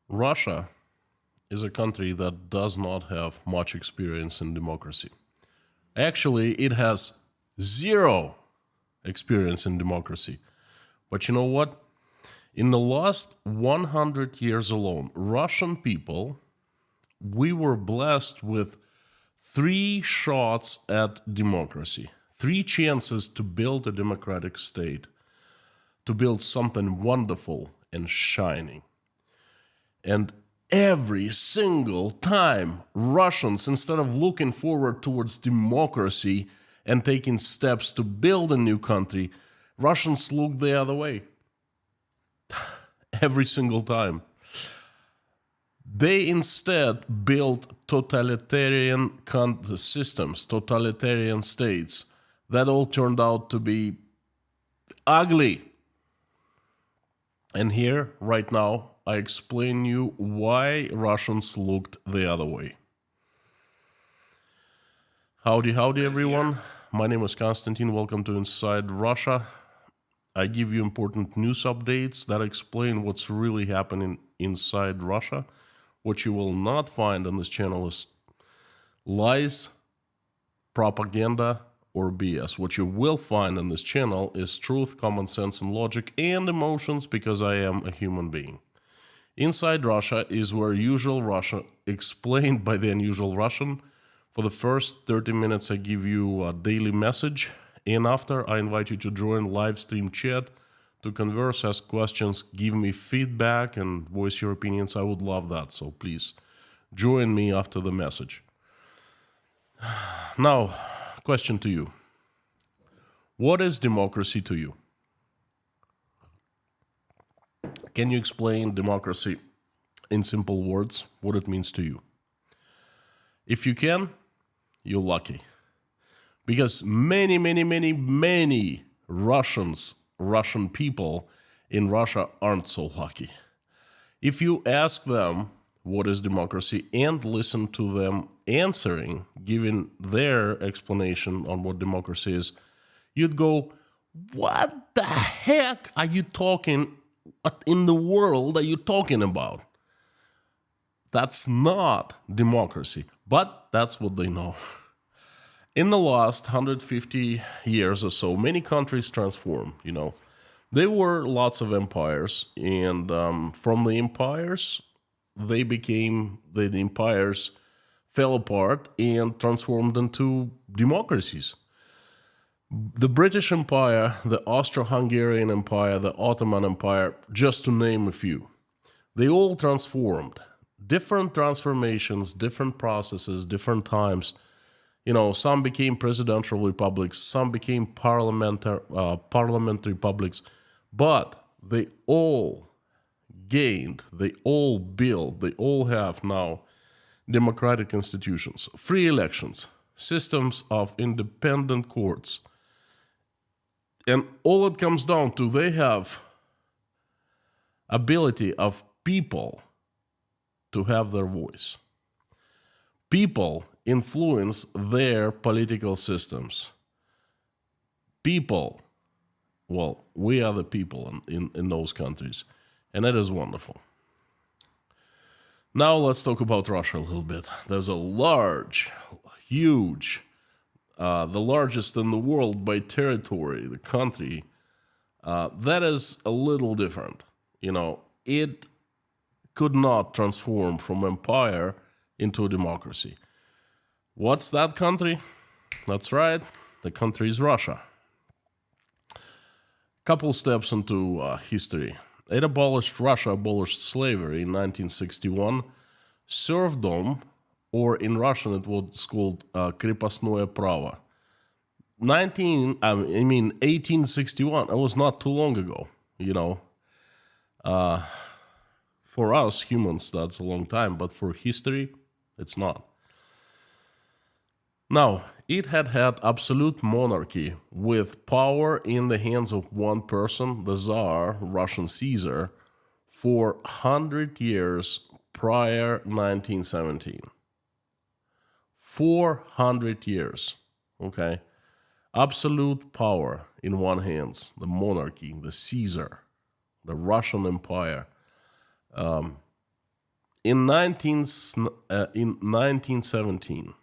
Russia is a country that does not have much experience in democracy. Actually, it has zero experience in democracy. But you know what? In the last 100 years alone, Russian people, we were blessed with three shots at democracy, three chances to build a democratic state, to build something wonderful and shining. And every single time, Russians, instead of looking forward towards democracy and taking steps to build a new country, Russians look the other way. Every single time. They instead built totalitarian systems, totalitarian states that all turned out to be ugly. And here, right now, I explain you why Russians looked the other way. Howdy, everyone. My name is Konstantin. Welcome to Inside Russia. I give you important news updates that explain what's really happening inside Russia. What you will not find on this channel is lies, propaganda, or BS. What you will find on this channel is truth, common sense, and logic, and emotions, because I am a human being. Inside Russia is where usual Russia explained by the unusual Russian. For the first 30 minutes, I give you a daily message, and after, I invite you to join live stream chat to converse, ask questions, give me feedback, and voice your opinions. I would love that, so please join me after the message. Now, question to you. What is democracy to you? Can you explain democracy in simple words, what it means to you? If you can, you're lucky. Because many Russian people in Russia aren't so lucky. If you ask them what is democracy and listen to them answering, giving their explanation on what democracy is, you'd go, what the heck are you talking? What in the world are you talking about? That's not democracy, but that's what they know. In the last 150 years or so, many countries transformed, There were lots of empires, and from the empires, the empires fell apart and transformed into democracies. The British Empire, the Austro-Hungarian Empire, the Ottoman Empire, just to name a few, they all transformed. Different transformations, different processes, different times. Some became presidential republics, some became parliamentary republics, but they all gained, they all built, they all have now democratic institutions, free elections, systems of independent courts. And all it comes down to, they have ability of people to have their voice. People influence their political systems. People, well, we are the people in those countries, and that is wonderful. Now let's talk about Russia a little bit. There's a huge, the largest in the world by territory, the country, that is a little different. It could not transform from empire into a democracy. What's that country? That's right, the country is Russia. Couple steps into history. Russia abolished slavery in 1961. Serfdom, or in Russian it was called крепостное право. 1861, it was not too long ago, For us humans, that's a long time, but for history, it's not. Now, it had absolute monarchy with power in the hands of one person, the Tsar, Russian Caesar, for 100 years prior 1917. 400 years, okay? Absolute power in one hands, the monarchy, the Caesar, the Russian Empire. in 1917,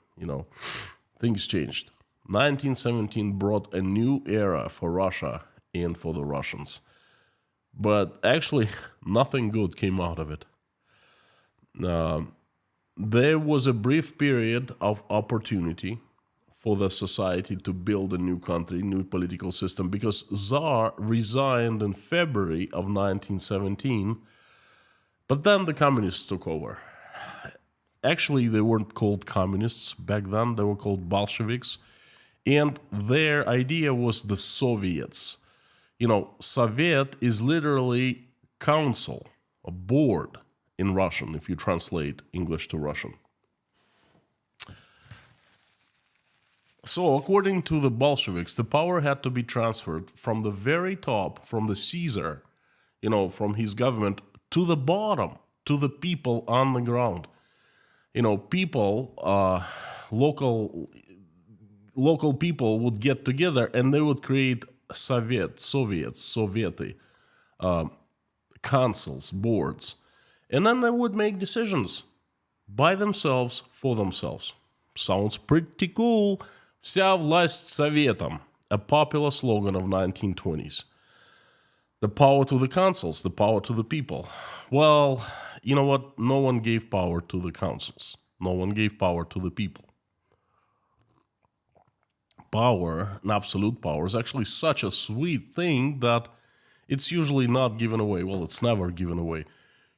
things changed. 1917 brought a new era for Russia and for the Russians. But actually, nothing good came out of it. There was a brief period of opportunity for the society to build a new country, new political system, because Tsar resigned in February of 1917, but then the communists took over. Actually, they weren't called communists back then, they were called Bolsheviks, and their idea was the Soviets. Soviet is literally council, a board in Russian, if you translate English to Russian. So, according to the Bolsheviks, the power had to be transferred from the very top, from the Caesar, from his government, to the bottom, to the people on the ground. People, local people would get together and they would create Sovieti, councils, boards. And then they would make decisions by themselves, for themselves. Sounds pretty cool. Вся власть советам, a popular slogan of 1920s. The power to the councils, the power to the people. Well, you know what? No one gave power to the councils. No one gave power to the people. Power, an absolute power, is actually such a sweet thing that it's usually not given away. Well, it's never given away.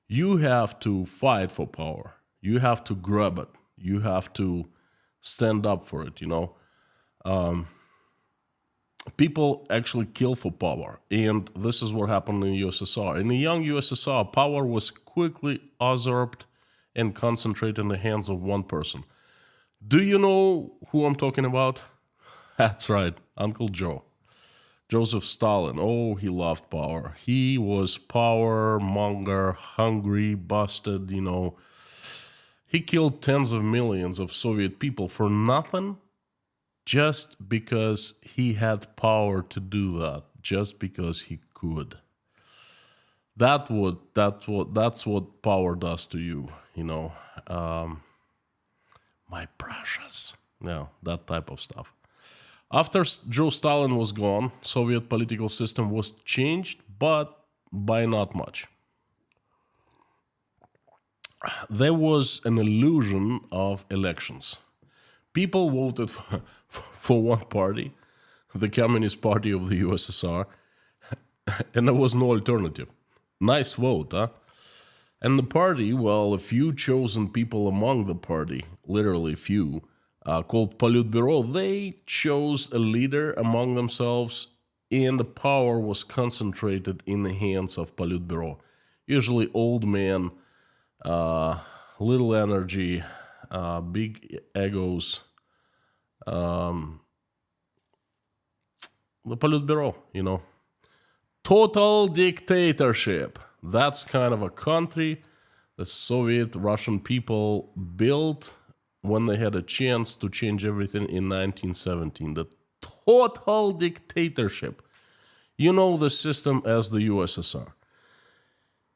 You have to fight for power. You have to grab it. You have to stand up for it, People actually kill for power, and this is what happened in the USSR. In the young USSR, power was quickly usurped and concentrated in the hands of one person. Do you know who I'm talking about? That's right, Uncle Joe. Joseph Stalin. Oh, he loved power. He was power monger, hungry, busted, He killed tens of millions of Soviet people for nothing, just because he had power to do that, just because he could. That's what power does to you, my precious. That type of stuff. After Joe Stalin was gone, Soviet political system was changed, but by not much. There was an illusion of elections. People voted for one party, the Communist Party of the USSR, and there was no alternative. Nice vote, huh? And the party, a few chosen people among the party, literally few, called Politburo, they chose a leader among themselves, and the power was concentrated in the hands of Politburo. Usually old men, little energy, big egos. The Politburo, Total dictatorship. That's kind of a country the Soviet Russian people built when they had a chance to change everything in 1917. The total dictatorship. The system as the USSR.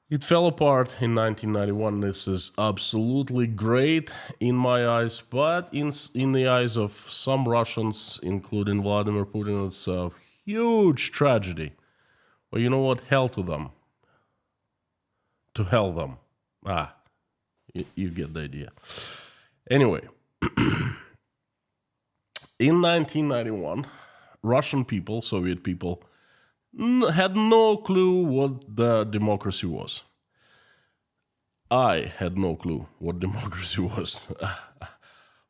It fell apart in 1991. This is absolutely great in my eyes, but in the eyes of some Russians, including Vladimir Putin, it's a huge tragedy. Well, you know what? Hell to them. To hell them. You get the idea. Anyway, in 1991, Russian people, Soviet people, had no clue what the democracy was. I had no clue what democracy was.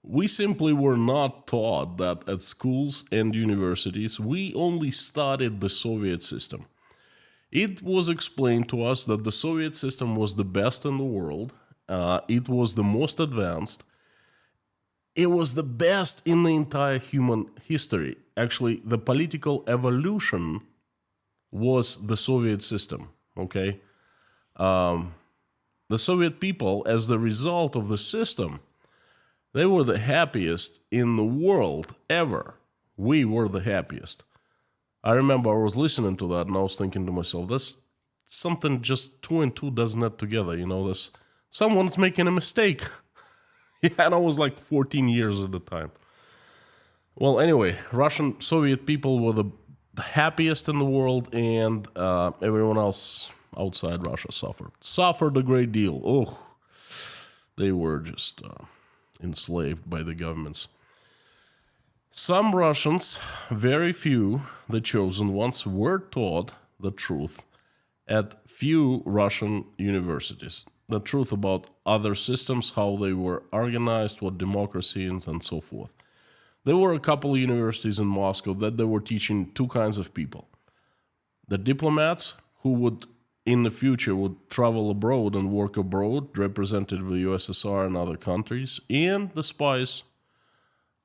We simply were not taught that at schools and universities. We only studied the Soviet system. It was explained to us that the Soviet system was the best in the world. It was the most advanced. It was the best in the entire human history. Actually, the political evolution was the Soviet system, okay? The Soviet people, as the result of the system, they were the happiest in the world ever. We were the happiest. I remember I was listening to that and I was thinking to myself, that's something just 2 and 2 doesn't add together, Someone's making a mistake. Yeah, and I was like 14 years at the time. Well, anyway, Russian Soviet people were the happiest in the world, and everyone else outside Russia suffered a great deal. Oh, they were just enslaved by the governments. Some Russians, very few, the chosen ones, were taught the truth at few Russian universities. The truth about other systems, how they were organized, what democracy is, and so forth. There were a couple of universities in Moscow that they were teaching two kinds of people. The diplomats who would, in the future, would travel abroad and work abroad, represented the USSR and other countries, and the spies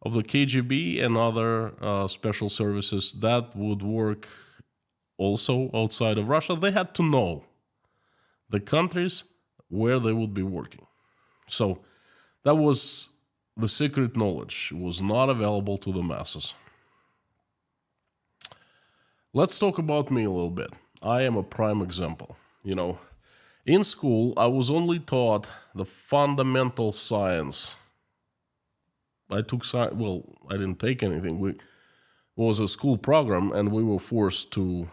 of the KGB and other special services that would work also outside of Russia. They had to know the countries where they would be working. So that was the secret knowledge. It was not available to the masses. Let's talk about me a little bit. I am a prime example. In school, I was only taught the fundamental science. I took science. Well, I didn't take anything. It was a school program, and we were forced to.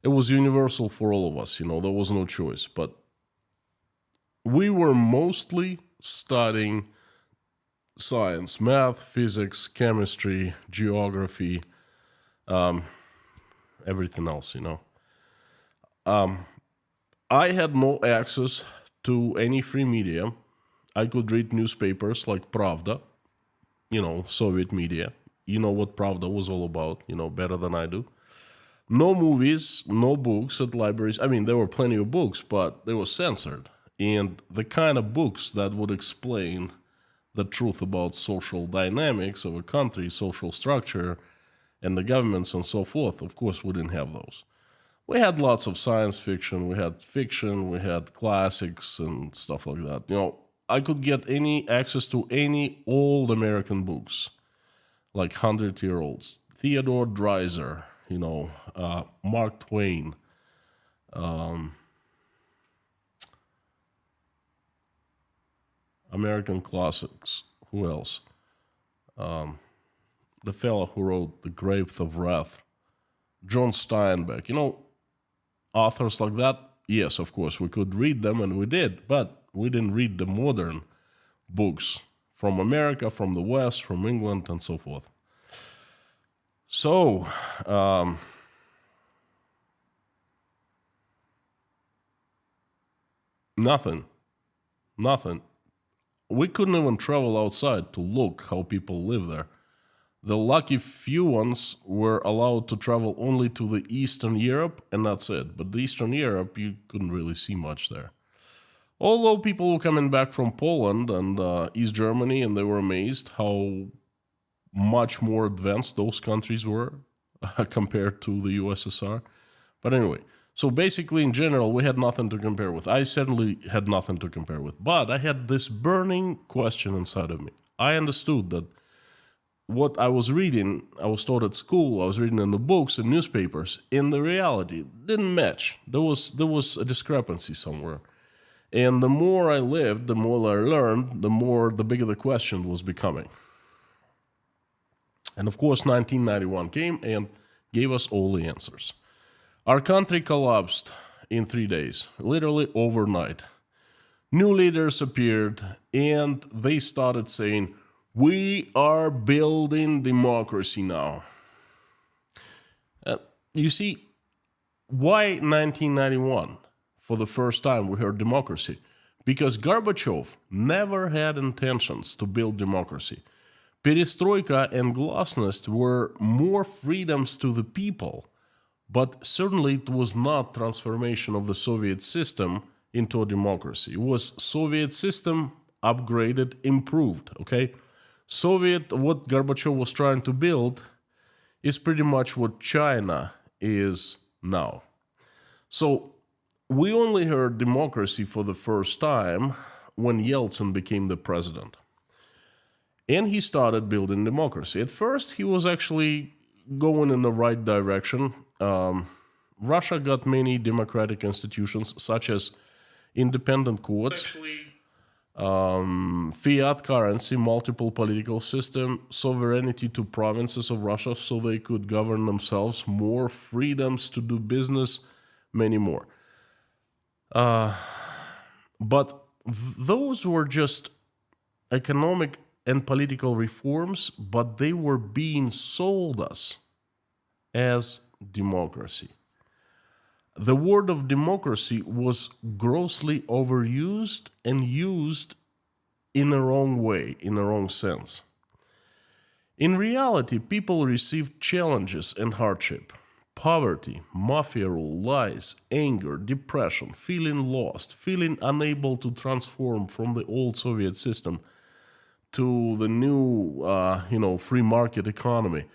It was universal for all of us. There was no choice. But we were mostly studying science, math, physics, chemistry, geography, everything else. I had no access to any free media. I could read newspapers like Pravda. Soviet media. You know what Pravda was all about, better than I do. No movies, no books at libraries. I mean, there were plenty of books, but they were censored. And the kind of books that would explain the truth about social dynamics of a country, social structure, and the governments and so forth, of course, we didn't have those. We had lots of science fiction, we had fiction, we had classics and stuff like that. I could get any access to any old American books, like 100-year-olds. Theodore Dreiser, Mark Twain, American classics. Who else? The fellow who wrote The Grapes of Wrath, John Steinbeck. Authors like that. Yes, of course, we could read them, and we did, but we didn't read the modern books from America, from the West, from England, and so forth. So, nothing. We couldn't even travel outside to look how people live there. The lucky few ones were allowed to travel only to the Eastern Europe, and that's it. But the Eastern Europe, you couldn't really see much there. Although people were coming back from Poland and East Germany, and they were amazed how much more advanced those countries were compared to the USSR. But anyway, so basically in general, we had nothing to compare with. I certainly had nothing to compare with. But I had this burning question inside of me. I understood that what I was reading, I was taught at school, I was reading in the books and newspapers, in the reality didn't match. There was a discrepancy somewhere. And the more I lived, the more I learned, the bigger the question was becoming. And of course, 1991 came and gave us all the answers. Our country collapsed in 3 days, literally overnight. New leaders appeared, and they started saying, "We are building democracy now." You see, why 1991? For the first time we heard democracy. Because Gorbachev never had intentions to build democracy. Perestroika and glasnost were more freedoms to the people, but certainly it was not transformation of the Soviet system into a democracy. It was Soviet system upgraded, improved, okay? What Gorbachev was trying to build is pretty much what China is now. So we only heard democracy for the first time when Yeltsin became the president. And he started building democracy. At first, he was actually going in the right direction. Russia got many democratic institutions, such as independent courts, fiat currency, multiple political system, sovereignty to provinces of Russia so they could govern themselves, more freedoms to do business, many more. But those were just economic and political reforms, but they were being sold us as democracy. The word of democracy was grossly overused and used in a wrong way, in a wrong sense. In reality, people received challenges and hardship. Poverty, mafia rule, lies, anger, depression, feeling lost, feeling unable to transform from the old Soviet system to the new, free market economy.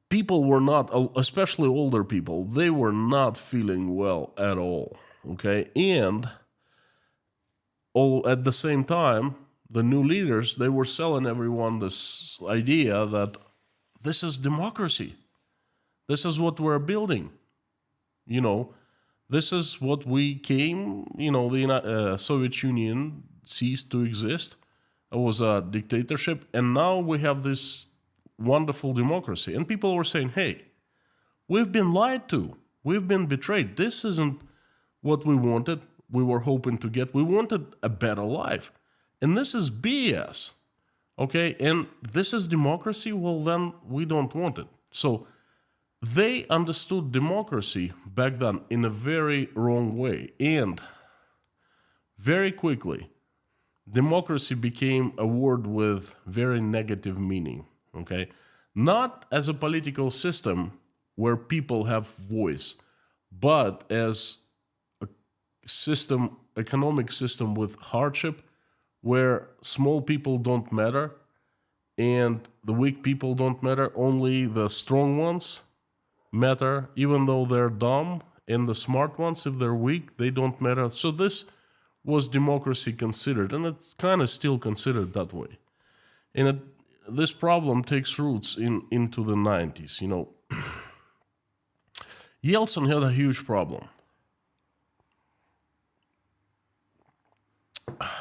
People were not, especially older people, they were not feeling well at all, okay? And at the same time, the new leaders, they were selling everyone this idea that this is democracy. This is what we're building. This is what we came, the Soviet Union ceased to exist. It was a dictatorship, and now we have this wonderful democracy. And people were saying, hey, we've been lied to. We've been betrayed. This isn't what we wanted, we were hoping to get. We wanted a better life. And this is BS. Okay? And this is democracy? Well, then we don't want it. So they understood democracy back then in a very wrong way. And very quickly, democracy became a word with very negative meaning. Okay, not as a political system where people have voice, but as a system, economic system with hardship, where small people don't matter and the weak people don't matter. Only the strong ones matter, even though they're dumb, and the smart ones, if they're weak, they don't matter. So this was democracy considered, and it's kind of still considered that way. And this problem takes roots into the 90s. Yeltsin had a huge problem.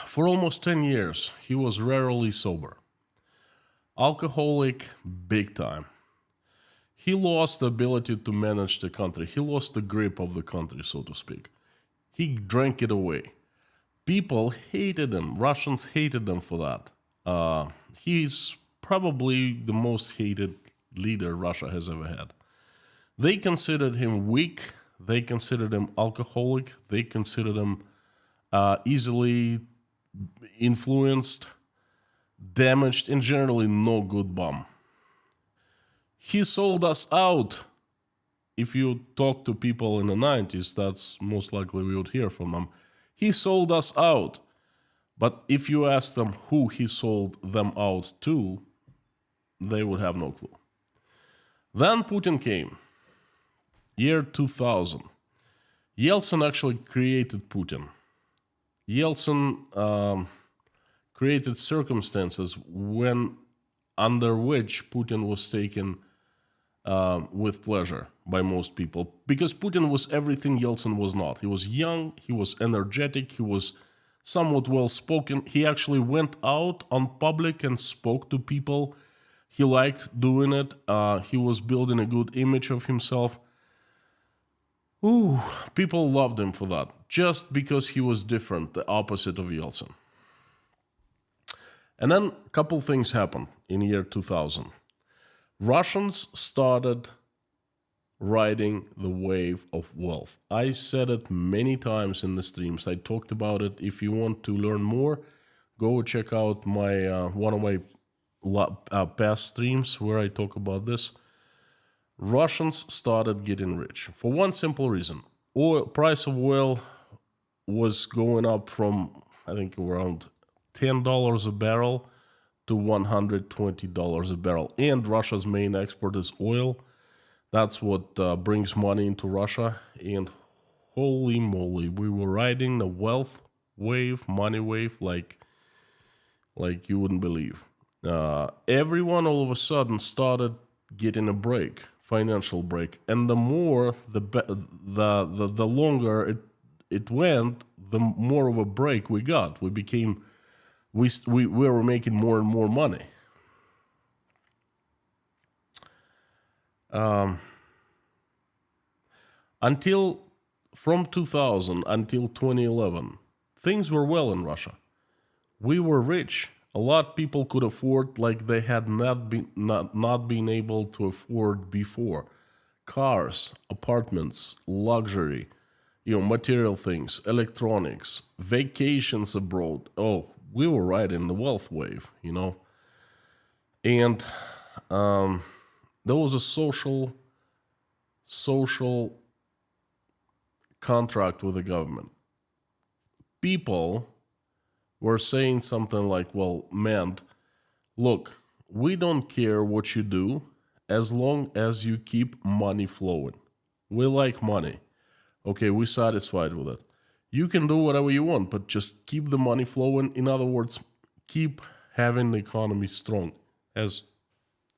For almost 10 years, he was rarely sober. Alcoholic, big time. He lost the ability to manage the country. He lost the grip of the country, so to speak. He drank it away. People hated him. Russians hated him for that. He's probably the most hated leader Russia has ever had. They considered him weak. They considered him alcoholic. They considered him easily influenced, damaged, and generally no good bum. He sold us out. If you talk to people in the 90s, that's most likely we would hear from them. He sold us out. But if you ask them who he sold them out to, they would have no clue. Then Putin came. Year 2000. Yeltsin actually created Putin. Yeltsin created circumstances under which Putin was taken with pleasure by most people. Because Putin was everything Yeltsin was not. He was young, he was energetic, he was somewhat well-spoken. He actually went out on public and spoke to people. He liked doing it. He was building a good image of himself. People loved him for that, just because he was different, the opposite of Yeltsin. And then a couple things happened in year 2000. Russians started riding the wave of wealth. I said it many times in the streams. I talked about it. If you want to learn more, go check out my one of my past streams where I talk about this. Russians started getting rich for one simple reason. Price of oil was going up from, I think, around $10 a barrel to $120 a barrel. And Russia's main export is oil. That's what brings money into Russia. And holy moly, we were riding the wealth wave, money wave, like you wouldn't believe. Everyone all of a sudden started getting a break, financial break, and the more, the longer it went, the more of a break we got. We were making more and more money. From 2000 until 2011, things were well in Russia. We were rich. A lot of people could afford like they had not been able to afford before. Cars, apartments, luxury, material things, electronics, vacations abroad. Oh, we were right in the wealth wave, And there was a social contract with the government. People were saying something like, well, man, look, we don't care what you do as long as you keep money flowing. We like money. Okay, we're satisfied with it. You can do whatever you want, but just keep the money flowing. In other words, keep having the economy strong as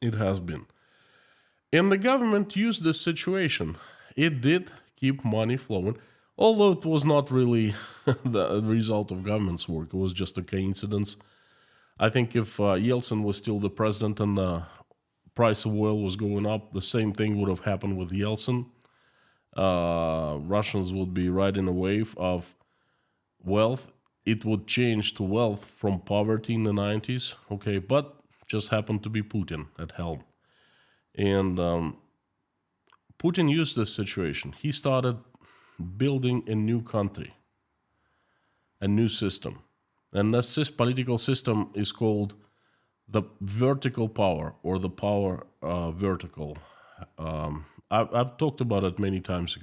it has been. And the government used this situation. It did keep money flowing, although it was not really the result of government's work. It was just a coincidence. I think if Yeltsin was still the president and the price of oil was going up, the same thing would have happened with Yeltsin. Russians would be riding a wave of wealth. It would change to wealth from poverty in the 90s, okay, but just happened to be Putin at helm. And Putin used this situation. He started building a new country, a new system. And this political system is called the vertical power, or the power vertical. I've talked about it many times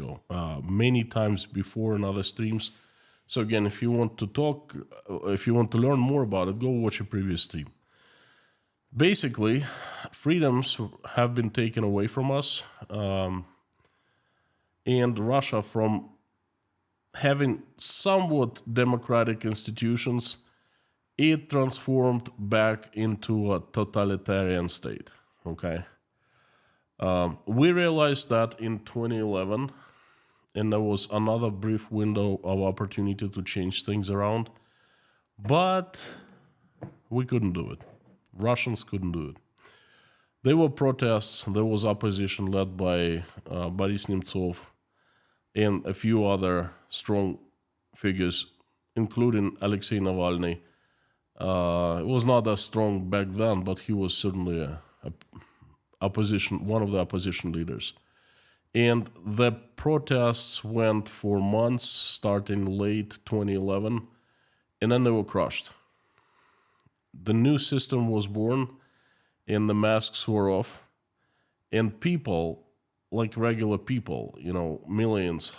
before in other streams. So again, if you want to learn more about it, go watch a previous stream. Basically, freedoms have been taken away from us, and Russia, from having somewhat democratic institutions, it transformed back into a totalitarian state. Okay, we realized that in 2011, and there was another brief window of opportunity to change things around, but we couldn't do it. Russians couldn't do it. There were protests, there was opposition led by Boris Nemtsov and a few other strong figures, including Alexei Navalny. It was not as strong back then, but he was certainly one of the opposition leaders. And the protests went for months, starting late 2011, and then they were crushed. The new system was born, and the masks were off, and people, like regular people, millions,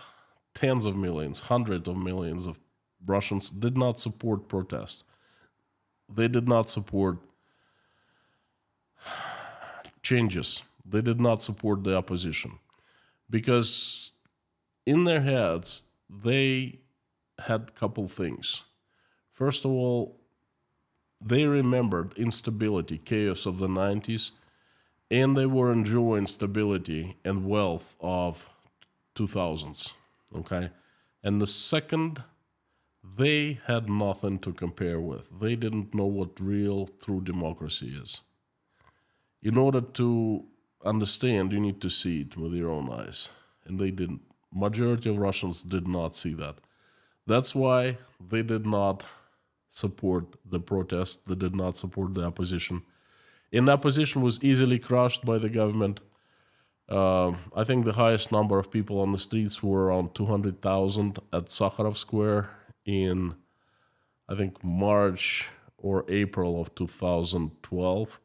tens of millions, hundreds of millions of Russians did not support protest. They did not support changes. They did not support the opposition, because in their heads, they had a couple things. First of all, they remembered instability, chaos of the 90s, and they were enjoying stability and wealth of 2000s, okay? And the second, they had nothing to compare with. They didn't know what real, true democracy is. In order to understand, you need to see it with your own eyes, and they didn't. Majority of Russians did not see that. That's why they did not support the protest. They did not support the opposition. And the opposition was easily crushed by the government. I think the highest number of people on the streets were around 200,000 at Sakharov Square in, I think, March or April of 2012.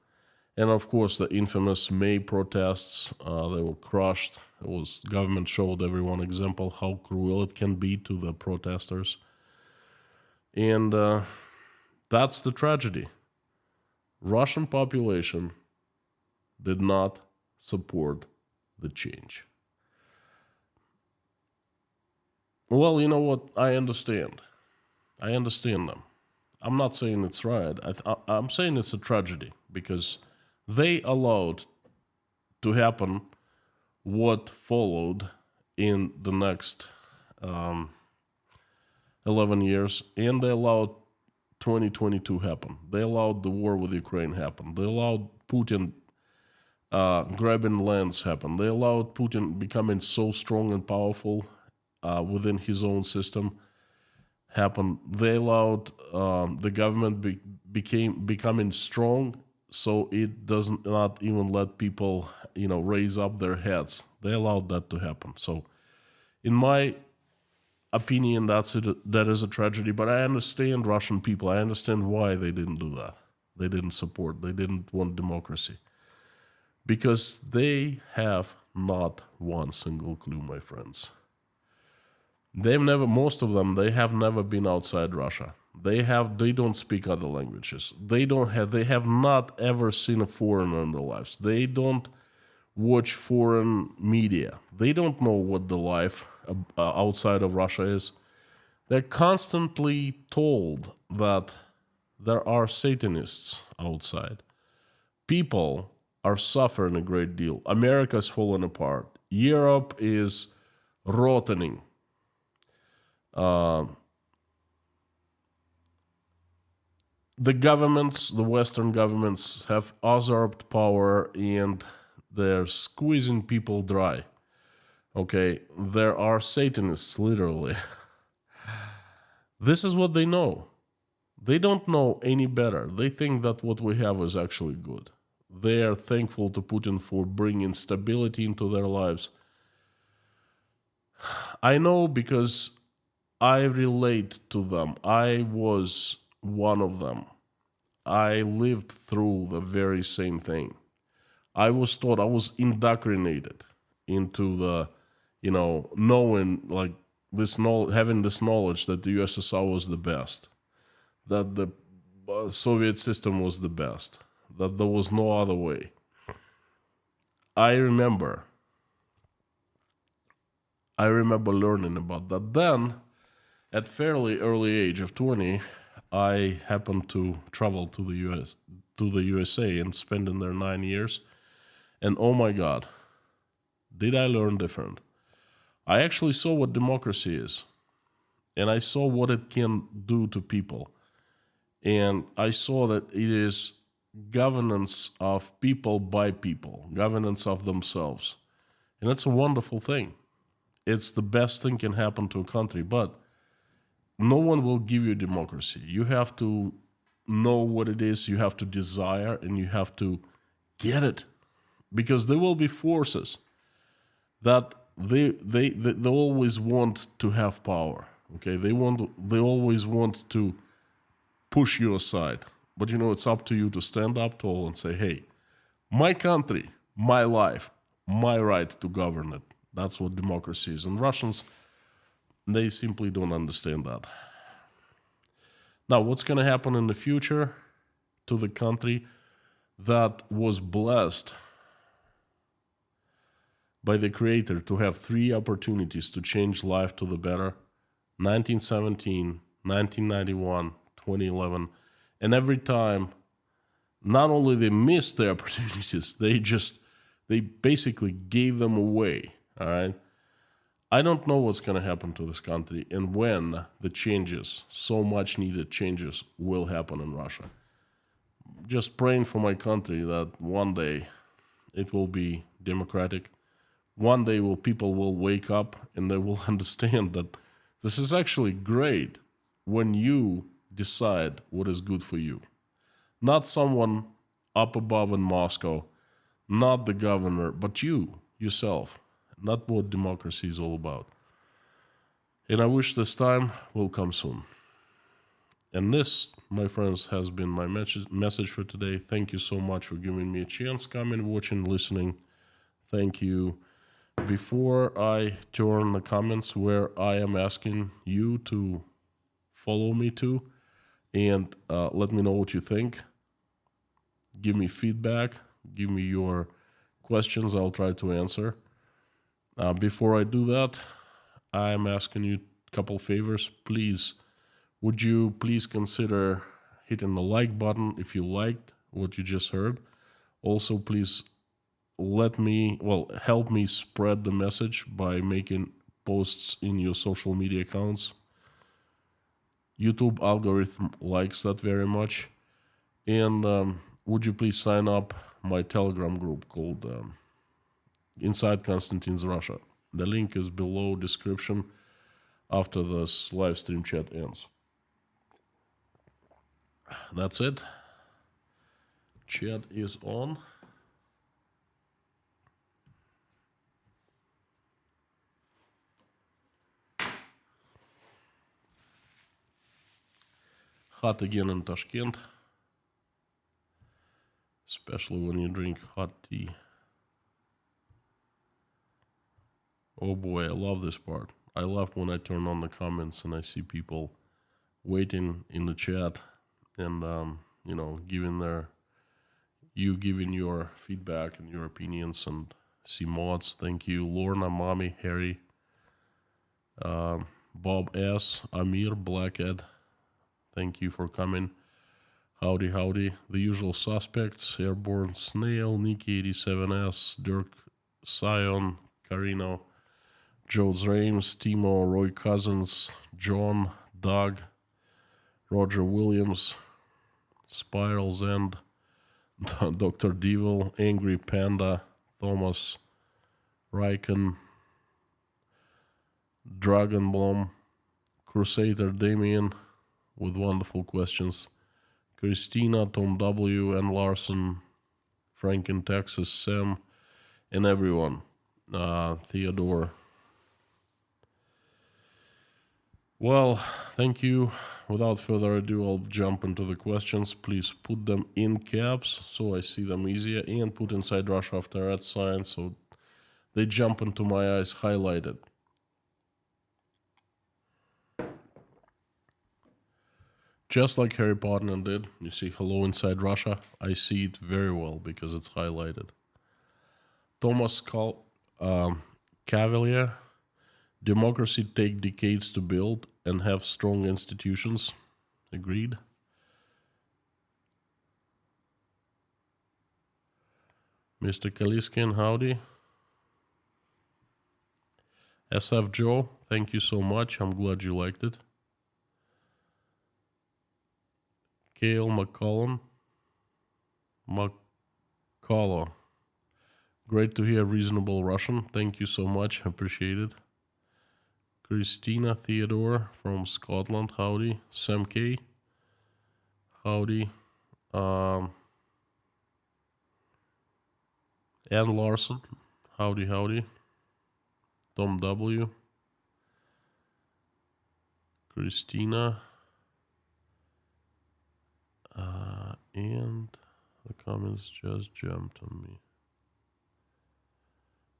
And of course, the infamous May protests, they were crushed. Government showed everyone example how cruel it can be to the protesters. And that's the tragedy. Russian population did not support the change. Well, you know what? I understand. I understand them. I'm not saying it's right. I'm saying it's a tragedy, because they allowed to happen what followed in the next 11 years, and they allowed 2022 happen. They allowed the war with Ukraine happen. They allowed Putin grabbing lands happen. They allowed Putin becoming so strong and powerful within his own system happen. They allowed the government becoming strong, so it does not even let people, raise up their heads. They allowed that to happen. So, in my opinion, that is a tragedy. But I understand Russian people. I understand why they didn't do that. They didn't support. They didn't want democracy, because they have not one single clue, my friends. Most of them, they have never been outside Russia. They don't speak other languages. They have not ever seen a foreigner in their lives. They don't watch foreign media. They don't know what the life outside of Russia is. They're constantly told that there are Satanists outside. People are suffering a great deal. America's fallen apart. Europe is rotting. The governments, the Western governments, have usurped power and they're squeezing people dry. Okay, there are Satanists, literally. This is what they know. They don't know any better. They think that what we have is actually good. They are thankful to Putin for bringing stability into their lives. I know because I relate to them. I was one of them. I lived through the very same thing. I was taught, I was indoctrinated into the, knowing, like, having this knowledge that the USSR was the best, that the Soviet system was the best, that there was no other way. I remember learning about that. Then, at fairly early age of 20, I happened to travel to the USA and spend in there 9 years. And oh my God, did I learn different. I actually saw what democracy is. And I saw what it can do to people. And I saw that it is governance of people by people, governance of themselves. And it's a wonderful thing. It's the best thing can happen to a country, but no one will give you democracy. You have to know what it is, you have to desire, and you have to get it. Because there will be forces that they always want to have power. Okay, they always want to push you aside. But it's up to you to stand up tall and say, hey, my country, my life, my right to govern it. That's what democracy is. And Russians, they simply don't understand that. Now, what's going to happen in the future to the country that was blessed by the Creator to have 3 opportunities to change life to the better: 1917, 1991, 2011. And every time, not only they missed the opportunities, they basically gave them away, all right? I don't know what's going to happen to this country and when the changes, so much needed changes, will happen in Russia. Just praying for my country that one day it will be democratic. One day people will wake up and they will understand that this is actually great when you decide what is good for you. Not someone up above in Moscow, not the governor, but you, yourself. Not what democracy is all about. And I wish this time will come soon. And this, my friends, has been my message for today. Thank you so much for giving me a chance, coming, watching, listening. Thank you. Before I turn the comments where I am asking you to follow me to and let me know what you think. Give me feedback. Give me your questions. I'll try to answer. Before I do that, I'm asking you a couple favors. Please, would you please consider hitting the like button if you liked what you just heard? Also, please help me spread the message by making posts in your social media accounts. YouTube algorithm likes that very much. And would you please sign up my Telegram group called Inside Konstantin's Russia. The link is below description after this live stream chat ends. That's it. Chat is on. Hot again in Tashkent. Especially when you drink hot tea. Oh boy, I love this part. I love when I turn on the comments and I see people waiting in the chat and, giving your feedback and your opinions, and see mods. Thank you. Lorna, Mommy, Harry, Bob S., Amir, Blackhead. Thank you for coming. Howdy, howdy. The usual suspects: Airborne Snail, Nikki87S, Dirk, Sion, Carino, Jodes Rames, Timo, Roy Cousins, John, Doug, Roger Williams, Spirals End, Dr. Devil, Angry Panda, Thomas, Riken, Dragonblom, Crusader Damien with wonderful questions, Christina, Tom W, and Larson, Frank in Texas, Sam, and everyone. Theodore. Well, thank you. Without further ado, I'll jump into the questions. Please put them in caps so I see them easier, and put Inside Russia after that sign so they jump into my eyes highlighted. Just like Harry Potter did. You see hello Inside Russia. I see it very well because it's highlighted. Thomas Cavalier. Democracy take decades to build and have strong institutions. Agreed. Mr. Kaliskin, howdy. SF Joe, thank you so much. I'm glad you liked it. Kale McCollum. Great to hear reasonable Russian. Thank you so much. Appreciate it. Christina Theodore from Scotland. Howdy. Sam K. Howdy. Ann Larson. Howdy, howdy. Tom W. Christina. And the comments just jumped on me.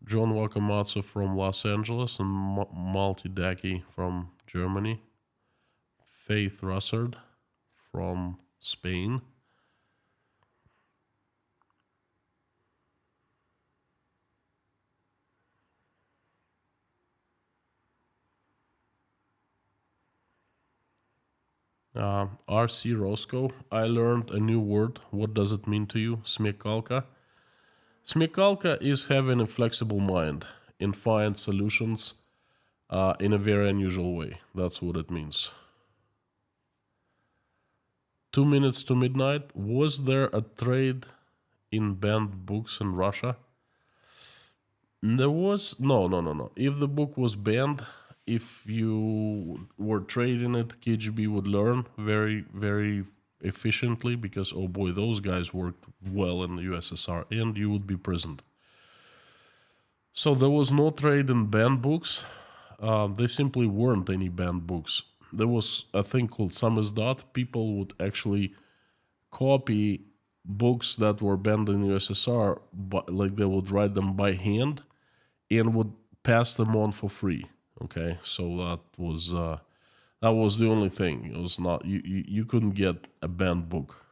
John Wakamatsu from Los Angeles and Malti Daki from Germany. Faith Russard from Spain. RC Roscoe, I learned a new word. What does it mean to you? Smekalka. Smekalka is having a flexible mind and find solutions in a very unusual way. That's what it means. 2 minutes to midnight. Was there a trade in banned books in Russia? There was... No. If the book was banned, if you were trading it, KGB would learn very, very efficiently because, oh boy, those guys worked well in the USSR, and you would be prisoned. So there was no trade in banned books. There simply weren't any banned books. There was a thing called samizdat. People would actually copy books that were banned in the USSR, but like they would write them by hand and would pass them on for free. Okay, so that was the only thing. It was not you couldn't get a banned book.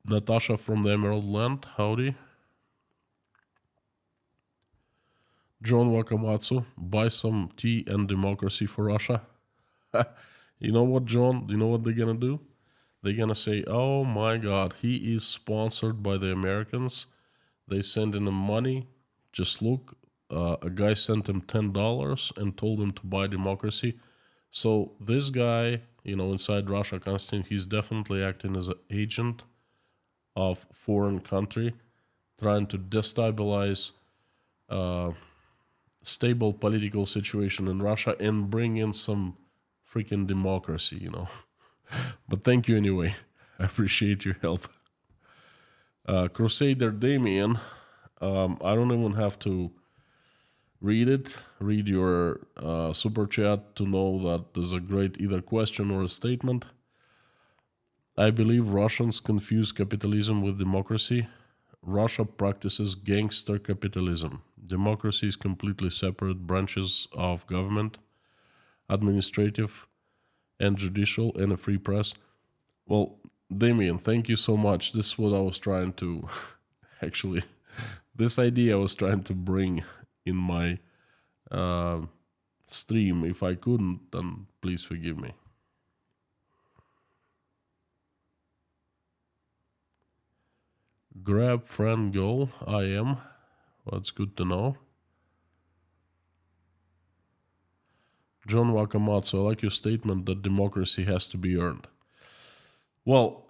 Natasha from the Emerald Land, howdy. John Wakamatsu, buy some tea and democracy for Russia. You know what, John? Do you know what they're gonna do? They're gonna say, oh my God, he is sponsored by the Americans. They send in him money. Just look, a guy sent him $10 and told him to buy democracy. So this guy, inside Russia, Konstantin, he's definitely acting as an agent of foreign country, trying to destabilize stable political situation in Russia and bring in some freaking democracy. But thank you anyway. I appreciate your help. Crusader Damien, I don't even have to read your super chat to know that there's a great either question or a statement. I believe Russians confuse capitalism with democracy. Russia practices gangster capitalism. Democracy is completely separate branches of government, administrative and judicial, and a free press. Well, Damien, thank you so much. This is what I was trying to actually, this idea I was trying to bring in my stream. If I couldn't, then please forgive me. Grab friend goal. I am. That's good to know. John Wakamatsu, I like your statement that democracy has to be earned. Well,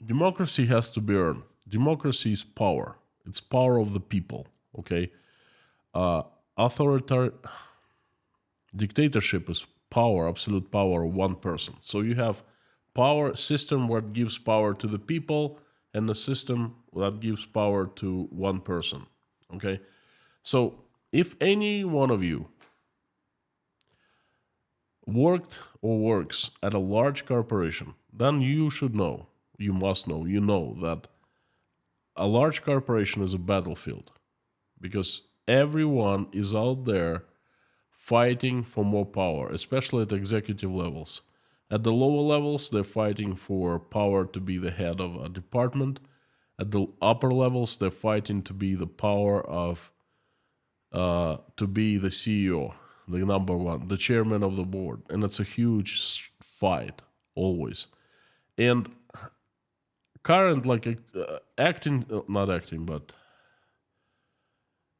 democracy has to be earned. Democracy is power. It's power of the people, okay? Dictatorship is power, absolute power of one person. So you have power system where it gives power to the people and the system that gives power to one person, okay? So if any one of you worked or works at a large corporation, then you should know, you must know, that a large corporation is a battlefield because everyone is out there fighting for more power, especially at executive levels. At the lower levels, they're fighting for power to be the head of a department. At the upper levels, they're fighting to be the power of, to be the CEO, the number one, the chairman of the board. And it's a huge fight, always. And current, like not acting, but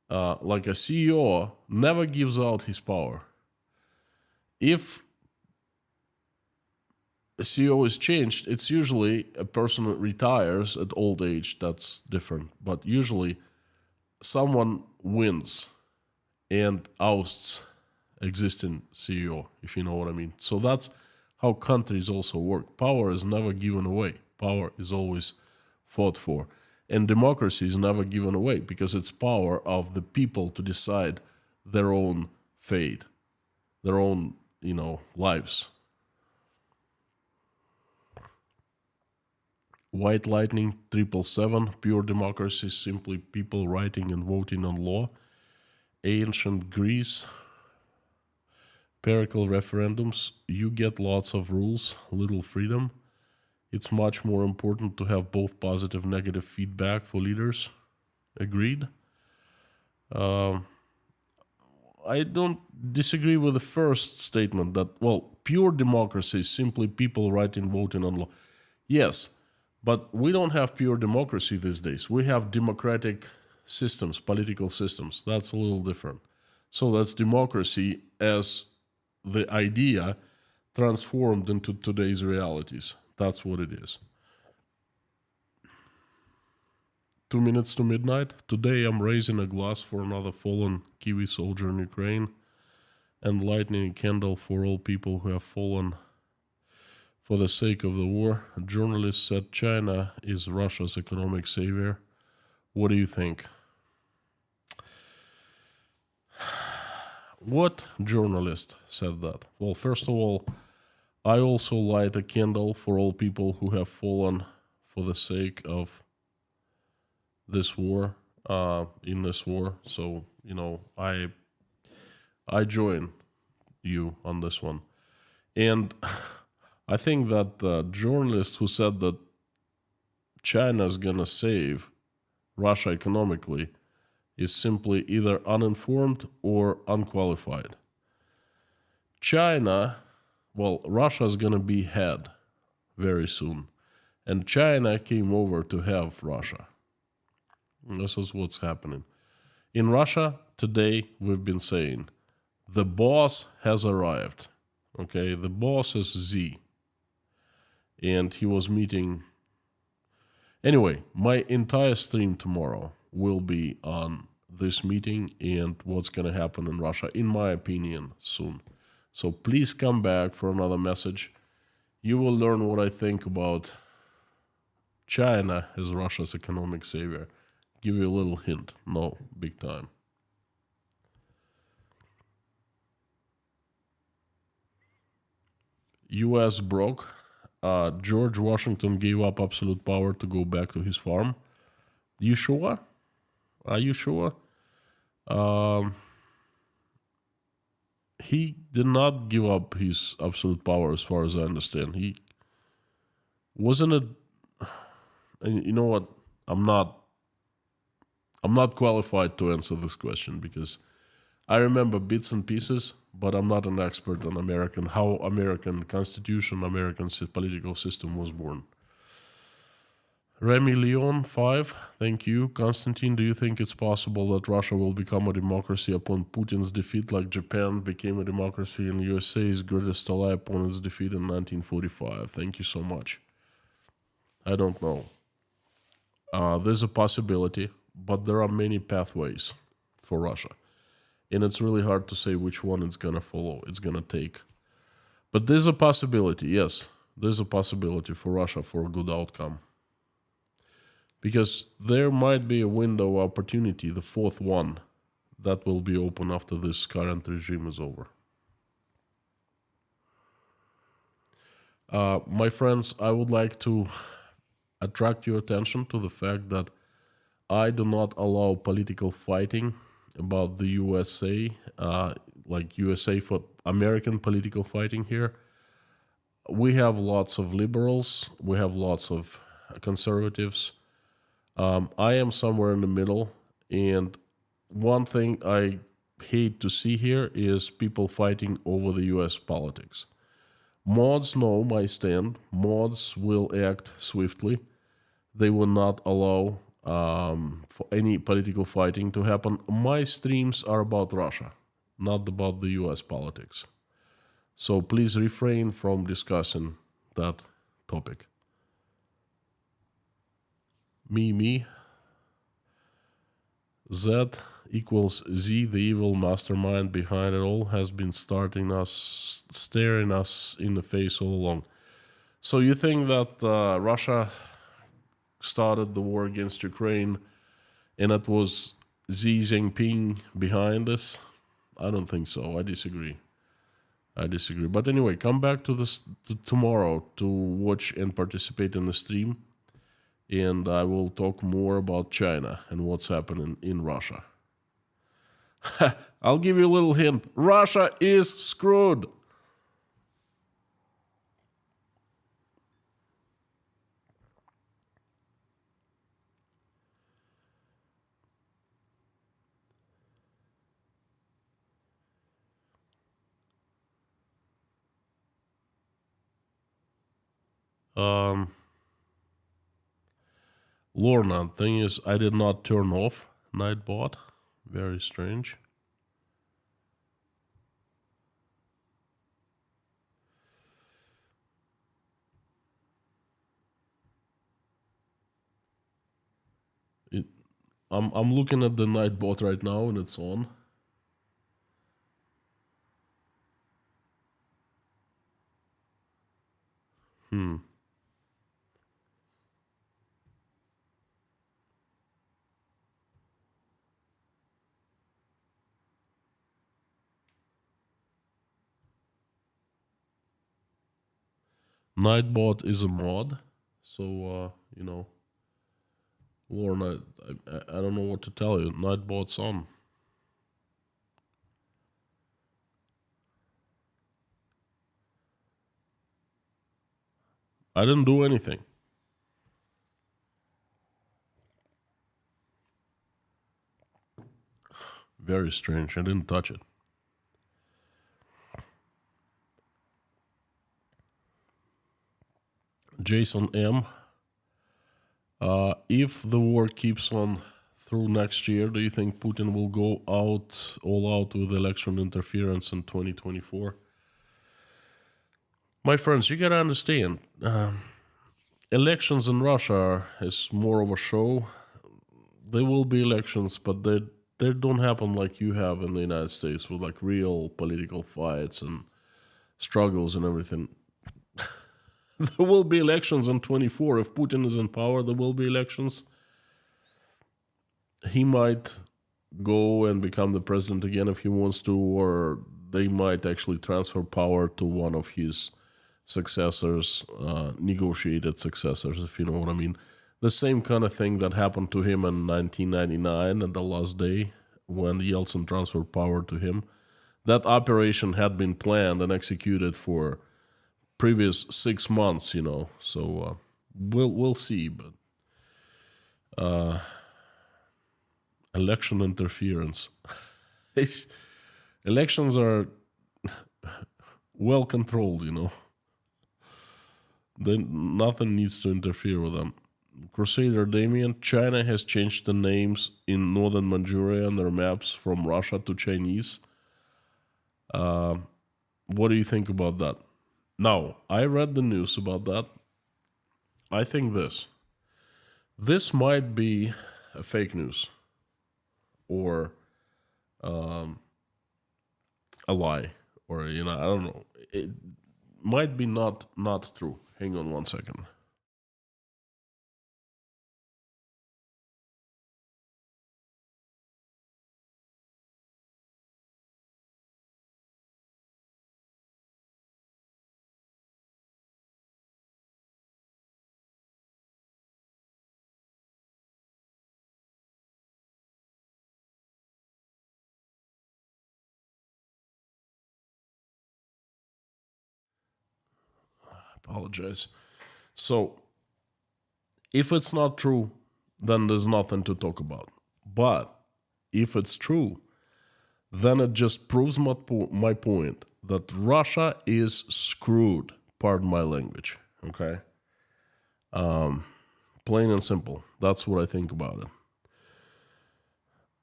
like a CEO never gives out his power. If a CEO is changed, it's usually a person that retires at old age. That's different. But usually someone wins and ousts existing CEO, if you know what I mean. So that's how countries also work. Power is never given away. Power is always fought for. And democracy is never given away because it's power of the people to decide their own fate, their own, lives. White Lightning 777, pure democracy is simply people writing and voting on law. Ancient Greece, empirical referendums, you get lots of rules, little freedom. It's much more important to have both positive and negative feedback for leaders. Agreed. I don't disagree with the first statement that, pure democracy is simply people writing, voting on law. Yes, but we don't have pure democracy these days. We have democratic systems, political systems. That's a little different. So that's democracy as the idea transformed into today's realities. That's what it is. 2 minutes to midnight. Today I'm raising a glass for another fallen Kiwi soldier in Ukraine and lighting a candle for all people who have fallen for the sake of the war. A journalist said China is Russia's economic savior. What do you think? What journalist said that? Well, first of all, I also light a candle for all people who have fallen for the sake of this war, in this war. So, I join you on this one. And I think that the journalist who said that China is going to save Russia economically is simply either uninformed or unqualified. Russia is going to be head very soon. And China came over to have Russia. This is what's happening. In Russia today, we've been saying the boss has arrived. Okay, the boss is Z, and he was meeting. Anyway, my entire stream tomorrow will be on this meeting and what's going to happen in Russia, in my opinion, soon. So please come back for another message. You will learn what I think about China as Russia's economic savior. Give you a little hint. No, big time. US broke. George Washington gave up absolute power to go back to his farm. You sure? Are you sure? He did not give up his absolute power, as far as I understand. He wasn't it. And you know what? I'm not qualified to answer this question because I remember bits and pieces, but I'm not an expert on how American Constitution, American political system was born. Remy Leon 5, thank you. Constantine, do you think it's possible that Russia will become a democracy upon Putin's defeat, like Japan became a democracy and USA's greatest ally upon its defeat in 1945? Thank you so much. I don't know. There's a possibility, but there are many pathways for Russia. And it's really hard to say which one it's going to follow, it's going to take. But there's a possibility, yes. There's a possibility for Russia for a good outcome. Because there might be a window of opportunity, the fourth one, that will be open after this current regime is over. My friends, I would like to attract your attention to the fact that I do not allow political fighting about the USA, like USA for American political fighting here. We have lots of liberals, we have lots of conservatives. I am somewhere in the middle, and one thing I hate to see here is people fighting over the US politics. Mods know my stand. Mods will act swiftly. They will not allow for any political fighting to happen. My streams are about Russia, not about the US politics. So please refrain from discussing that topic. Me. Z equals Z, the evil mastermind behind it all, has been staring us in the face all along. So you think that Russia started the war against Ukraine and it was Xi Jinping behind this? I don't think so. I disagree. But anyway, come back to this tomorrow to watch and participate in the stream. And I will talk more about China and what's happening in Russia. I'll give you a little hint. Russia is screwed. Lorna, thing is, I did not turn off Nightbot. Very strange. I'm looking at the Nightbot right now and it's on. Nightbot is a mod, so Lorna, I don't know what to tell you. Nightbot's on. I didn't do anything. Very strange. I didn't touch it. Jason M. If the war keeps on through next year? Do you think Putin will go all out with election interference in 2024? My friends, you gotta understand, elections in Russia is more of a show. There will be elections, but they don't happen like you have in the United States with like real political fights and struggles and everything. There will be elections in 24. If Putin is in power, there will be elections. He might go and become the president again if he wants to, or they might actually transfer power to one of his successors, negotiated successors, if you know what I mean. The same kind of thing that happened to him in 1999 and the last day when Yeltsin transferred power to him. That operation had been planned and executed for previous 6 months, So we'll see, but election interference. Elections are well controlled, Then nothing needs to interfere with them. Crusader Damien, China has changed the names in northern Manchuria on their maps from Russia to Chinese. What do you think about that? Now, I read the news about that. I think this might be a fake news or a lie, or I don't know. It might be not true. Hang on one second. Apologize. So, if it's not true, then there's nothing to talk about. But if it's true, then it just proves my point that Russia is screwed. Pardon my language. Okay? Plain and simple. That's what I think about it.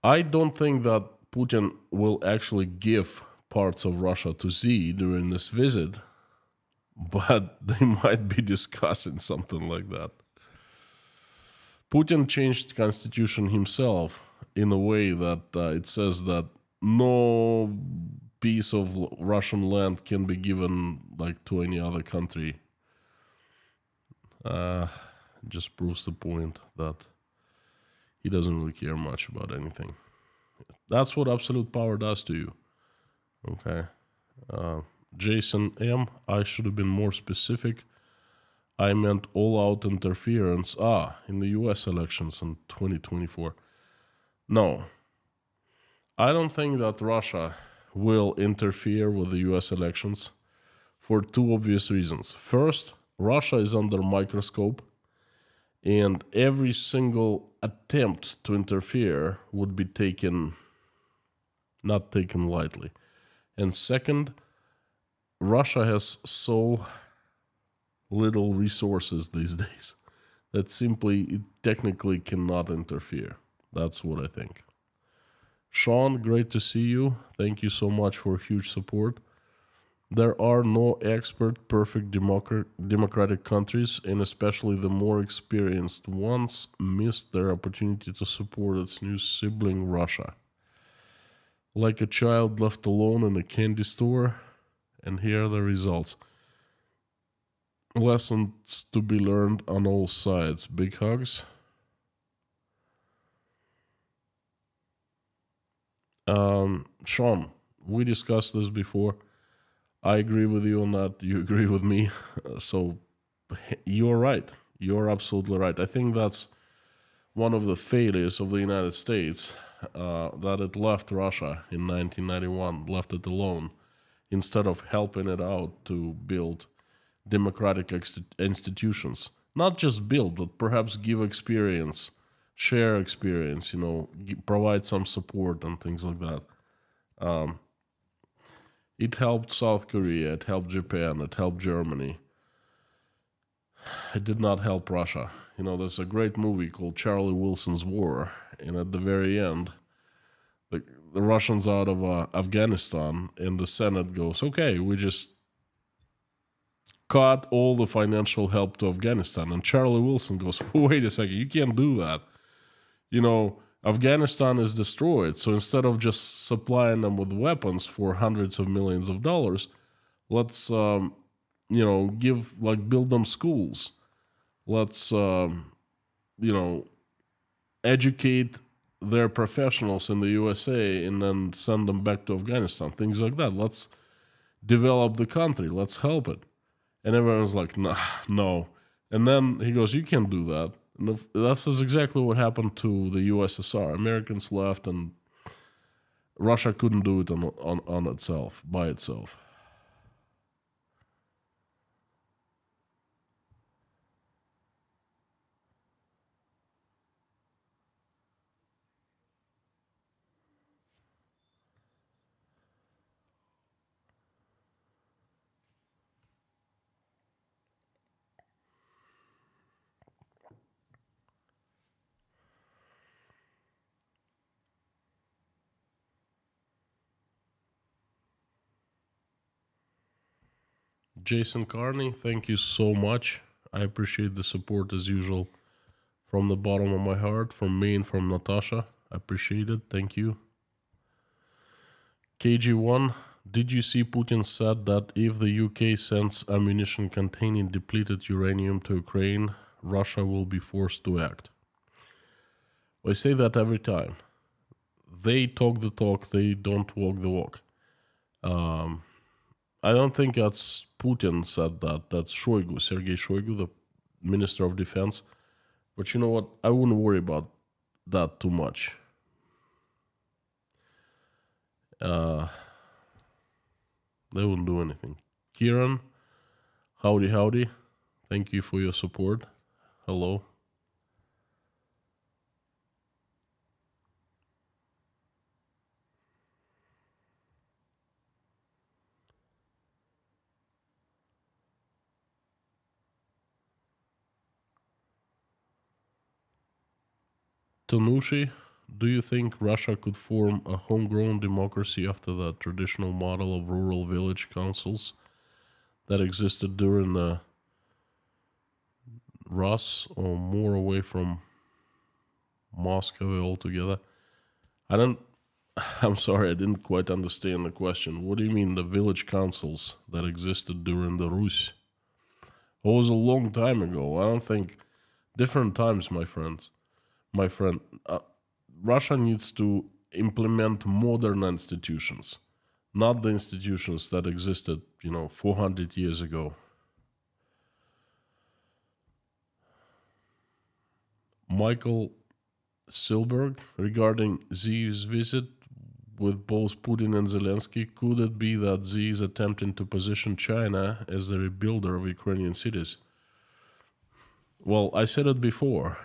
I don't think that Putin will actually give parts of Russia to Z during this visit, but they might be discussing something like that. Putin changed the constitution himself in a way that it says that no piece of Russian land can be given like to any other country. Just proves the point that he doesn't really care much about anything. That's what absolute power does to you. Okay. Jason M., I should have been more specific. I meant all-out interference. In the US elections in 2024. No. I don't think that Russia will interfere with the US elections for two obvious reasons. First, Russia is under microscope, and every single attempt to interfere would be not taken lightly. And second, Russia has so little resources these days that simply it technically cannot interfere. That's what I think. Sean, great to see you. Thank you so much for huge support. There are no expert, perfect democratic countries, and especially the more experienced ones missed their opportunity to support its new sibling, Russia. Like a child left alone in a candy store, and here are the results. Lessons to be learned on all sides. Big hugs. Sean, we discussed this before. I agree with you on that. You agree with me. So you're right. You're absolutely right. I think that's one of the failures of the United States, that it left Russia in 1991, left it alone, instead of helping it out to build democratic institutions. Not just build, but perhaps give experience, share experience, provide some support and things like that. It helped South Korea, it helped Japan, it helped Germany. it did not help Russia. There's a great movie called Charlie Wilson's War, and at the very end, the Russians out of Afghanistan, and the Senate goes, okay, we just cut all the financial help to Afghanistan. And Charlie Wilson goes, wait a second, you can't do that. Afghanistan is destroyed. So instead of just supplying them with weapons for hundreds of millions of dollars, let's, build them schools. Let's, educate their professionals in the USA and then send them back to Afghanistan. Things like that. Let's develop the country. Let's help it. And everyone's like, nah, no. And then he goes, you can't do that. And this is exactly what happened to the USSR. Americans left, and Russia couldn't do it on itself, by itself. Jason Carney, thank you so much. I appreciate the support as usual from the bottom of my heart, from me and from Natasha. I appreciate it. Thank you. KG1, did you see Putin said that if the UK sends ammunition containing depleted uranium to Ukraine, Russia will be forced to act? I say that every time. They talk the talk, they don't walk the walk. I don't think that's Putin said that. That's Shoigu, Sergei Shoigu, the Minister of Defense. But you know what? I wouldn't worry about that too much. They wouldn't do anything. Kieran, howdy. Thank you for your support. Hello. Tanushi, do you think Russia could form a homegrown democracy after the traditional model of rural village councils that existed during the Rus, or more away from Moscow altogether? I'm sorry, I didn't quite understand the question. What do you mean the village councils that existed during the Rus? It was a long time ago. I don't think different times, my friend. Russia needs to implement modern institutions, not the institutions that existed, 400 years ago. Michael Silberg, regarding Xi's visit with both Putin and Zelensky, could it be that Xi is attempting to position China as the rebuilder of Ukrainian cities? Well, I said it before.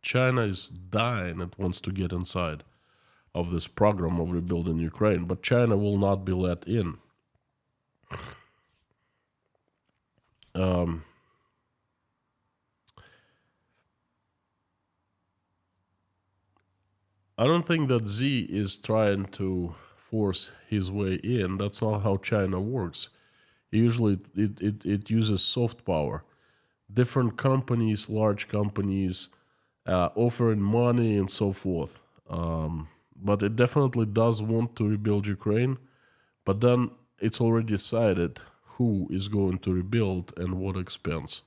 China is dying. It wants to get inside of this program of rebuilding Ukraine, but China will not be let in. I don't think that Xi is trying to force his way in. That's not how China works. Usually it uses soft power. Different companies, large companies, offering money and so forth. But it definitely does want to rebuild Ukraine. But then it's already decided who is going to rebuild and what expense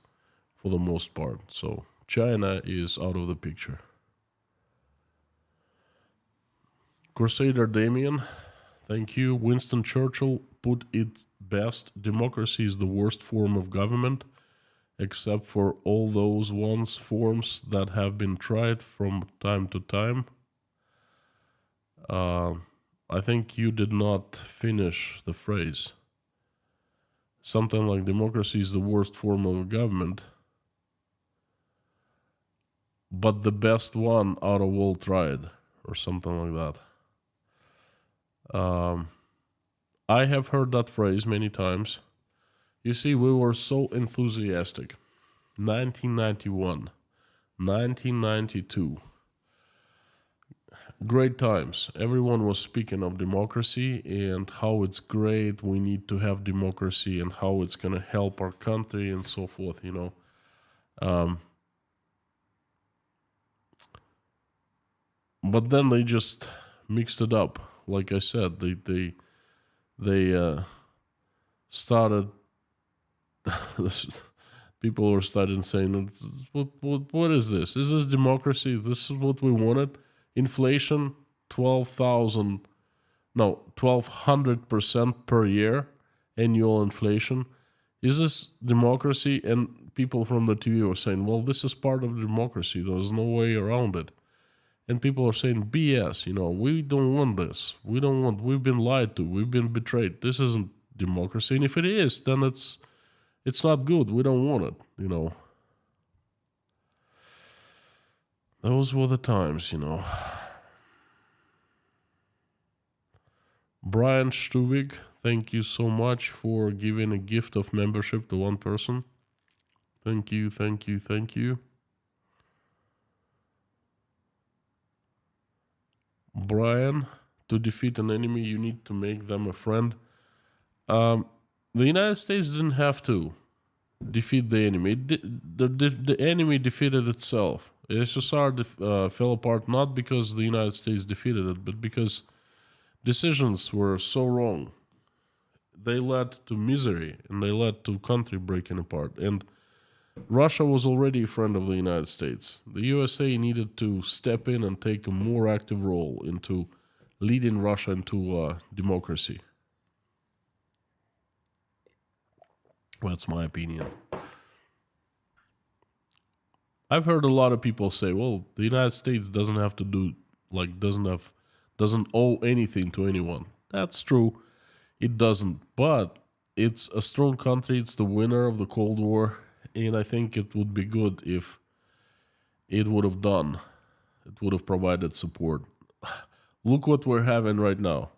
for the most part. So China is out of the picture. Crusader Damien, thank you. Winston Churchill put it best: democracy is the worst form of government, except for all those forms that have been tried from time to time. I think you did not finish the phrase. Something like democracy is the worst form of government, but the best one out of all tried, or something like that. I have heard that phrase many times. You see, we were so enthusiastic 1991, 1992. Great times. Everyone was speaking of democracy and how it's great. We need to have democracy and how it's going to help our country and so forth, But then they just mixed it up. Like I said, they started. People were starting saying, "What is this? Is this democracy? This is what we wanted." Inflation, 1,200% per year, annual inflation. Is this democracy? And people from the TV were saying, "Well, this is part of democracy. There's no way around it." And people are saying, BS, we don't want this. We've been lied to. We've been betrayed. This isn't democracy. And if it is, then it's not good. We don't want it, Those were the times, Brian Stuvig, thank you so much for giving a gift of membership to one person. Thank you, thank you, thank you. Brian, to defeat an enemy, you need to make them a friend. The United States didn't have to defeat the enemy. The enemy defeated itself. USSR fell apart not because the United States defeated it, but because decisions were so wrong. They led to misery, and they led to country breaking apart. And Russia was already a friend of the United States. The USA needed to step in and take a more active role into leading Russia into democracy. That's my opinion. I've heard a lot of people say, well, the United States doesn't have to do, doesn't owe anything to anyone. That's true. It doesn't. But it's a strong country. It's the winner of the Cold War. And I think it would be good if it would have provided support. Look what we're having right now.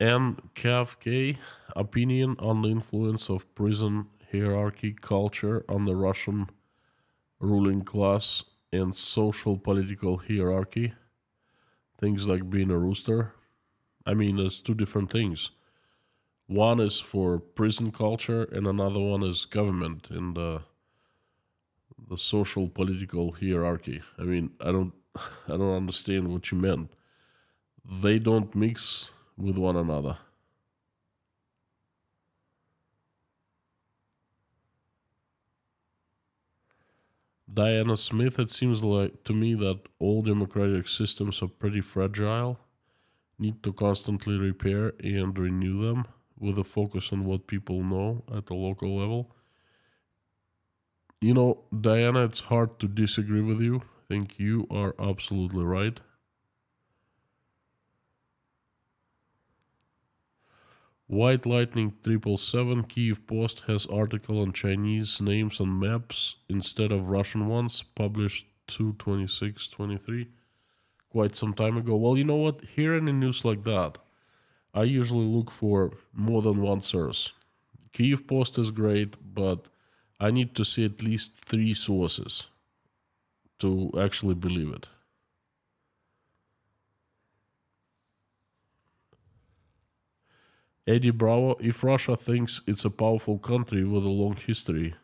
NKFK, opinion on the influence of prison hierarchy culture on the Russian ruling class and social political hierarchy. Things like being a rooster. I mean, there's two different things. One is for prison culture and another one is government and the social political hierarchy. I mean, I don't understand what you meant. They don't mix with one another. Diana Smith, it seems like to me that all democratic systems are pretty fragile, need to constantly repair and renew them with a focus on what people know at the local level. Diana, it's hard to disagree with you. I think you are absolutely right. White Lightning 777 Kiev Post has article on Chinese names on maps instead of Russian ones, published 2/26/23, quite some time ago. Well, you know what? Hearing a news like that, I usually look for more than one source. Kiev Post is great, but I need to see at least 3 sources to actually believe it. Eddie Bravo, if Russia thinks it's a powerful country with a long history,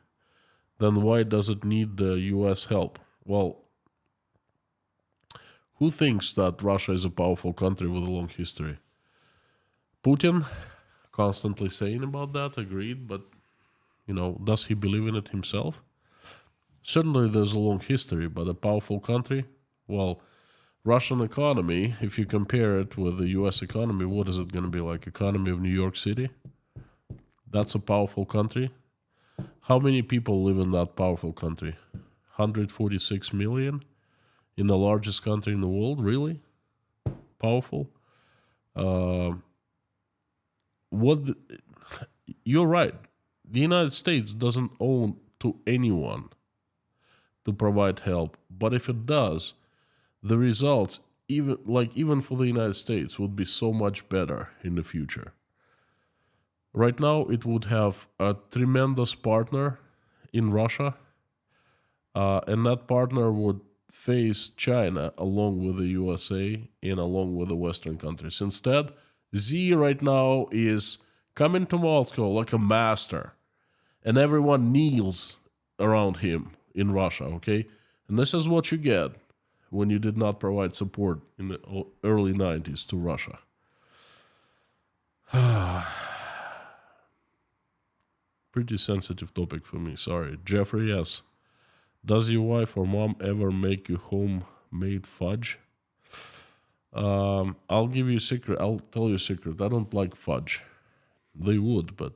then why does it need the US help? Well, who thinks that Russia is a powerful country with a long history? Putin, constantly saying about that, agreed, but, does he believe in it himself? Certainly there's a long history, but a powerful country? Well, Russian economy, if you compare it with the US economy, what is it going to be like? Economy of New York City? That's a powerful country. How many people live in that powerful country? 146 million? In the largest country in the world? Really? Powerful? You're right. The United States doesn't owe to anyone to provide help. But if it does, the results, even for the United States would be so much better in the future. Right now, it would have a tremendous partner in Russia, and that partner would face China along with the USA and along with the Western countries. Instead, Z right now is coming to Moscow like a master, and everyone kneels around him in Russia, okay? And this is what you get when you did not provide support in the early 90s to Russia. Pretty sensitive topic for me, sorry. Jeffrey S. Does your wife or mom ever make you homemade fudge? I'll give you a secret. I'll tell you a secret. I don't like fudge. They would, but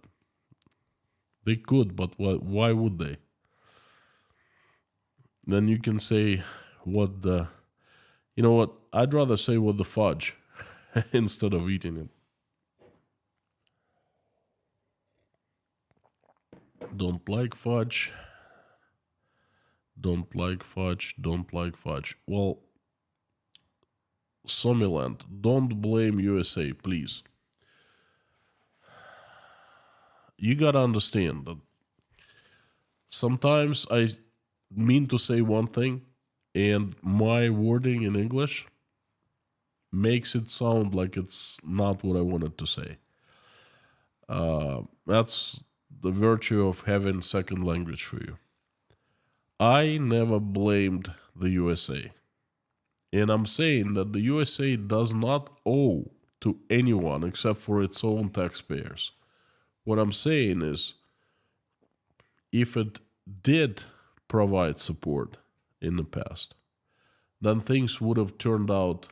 they could, but why would they? Then you can say what the... You know what? I'd rather say what the fudge instead of eating it. Don't like fudge. Don't like fudge. Don't like fudge. Well, Sommerland, don't blame USA, please. You gotta understand that sometimes I mean to say one thing, and my wording in English makes it sound like it's not what I wanted to say. That's the virtue of having second language for you. I never blamed the USA. And I'm saying that the USA does not owe to anyone except for its own taxpayers. What I'm saying is, if it did provide support in the past, then things would have turned out